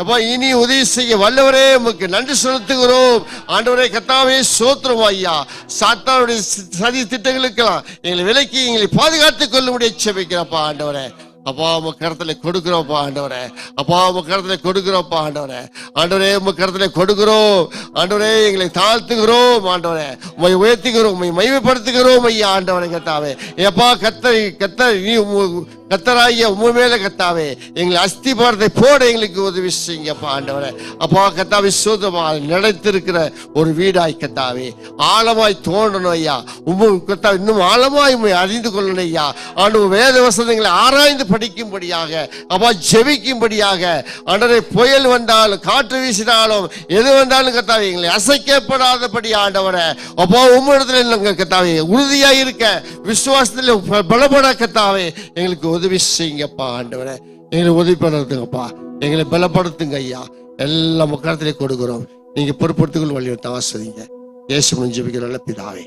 அப்பா இனி உதவி செய்ய வல்லவரே உமக்கு நன்றி செலுத்துகிறோம் ஆண்டவரே கர்த்தாவே. சோத்திரம் ஐயா. சாத்தானுடைய சதி திட்டங்களுக்கெல்லாம் எங்களை விலக்கி எங்களை பாதுகாத்துக் கொள்ள முடிய செபிக்கிறப்பா ஆண்டவரே. அப்பா உங்க கருத்துல கொடுக்கிறோம்ப்பா ஆண்டவரே. அப்பா உங்க கருத்துல கொடுக்கிறோம்ப்பா ஆண்டவரே. ஆண்டவரே உங்க கருத்துல கொடுக்கிறோம் ஆண்டவரே. எங்களை தாழ்த்துகிறோம் ஆண்டவரே. உண்மை உயர்த்துகிறோம், உண்மை மகிமைப்படுத்துகிறோம் ஐயா ஆண்டவரே கர்த்தாவே. எப்பா கர்த்தர் நீ கர்த்தராகிய உண்மை மேல கர்த்தாவே எங்களை அஸ்திபாரத்தை போட எங்களுக்கு உதவி செய்யுங்கப்பா ஆண்டவரே. அப்பா கர்த்தாவே சுத்தமாக நிலைத்திருக்கிற ஒரு வீடாய் கர்த்தாவே ஆழமாய் தோன்றணும் ஐயா. கர்த்தாவே இன்னும் ஆழமாய் அறிந்து கொள்ளணும் ஐயா. ஆண்டு வேத வசனங்களை ஆராய்ந்து படிக்கும்படியாக, அப்பா ஜெபிக்கும்படியாக ஆண்டவரே. புயல் வந்தாலும் காற்று வீசினாலும் எது வந்தாலும் கர்த்தாவே எங்களை அசைக்கப்படாதபடி ஆண்டவரே. அப்பா உம்மிடத்துல கர்த்தாவே உறுதியா இருக்க, விசுவாசத்துல பலப்பட கர்த்தாவே எங்களுக்கு உதவி செய்யுங்கப்பா ஆண்டவரே. எங்களை உதவி பண்ணுறதுங்கப்பா. எங்களை பலப்படுத்துங்க ஐயா. எல்லா மக்களத்திலே கொடுக்கிறோம். நீங்க பொறுப்படுத்திக்கொள் வழியை ஆசீர்வதிங்க. இயேசு ஜெபிக்கிற நல்ல பிதாவே.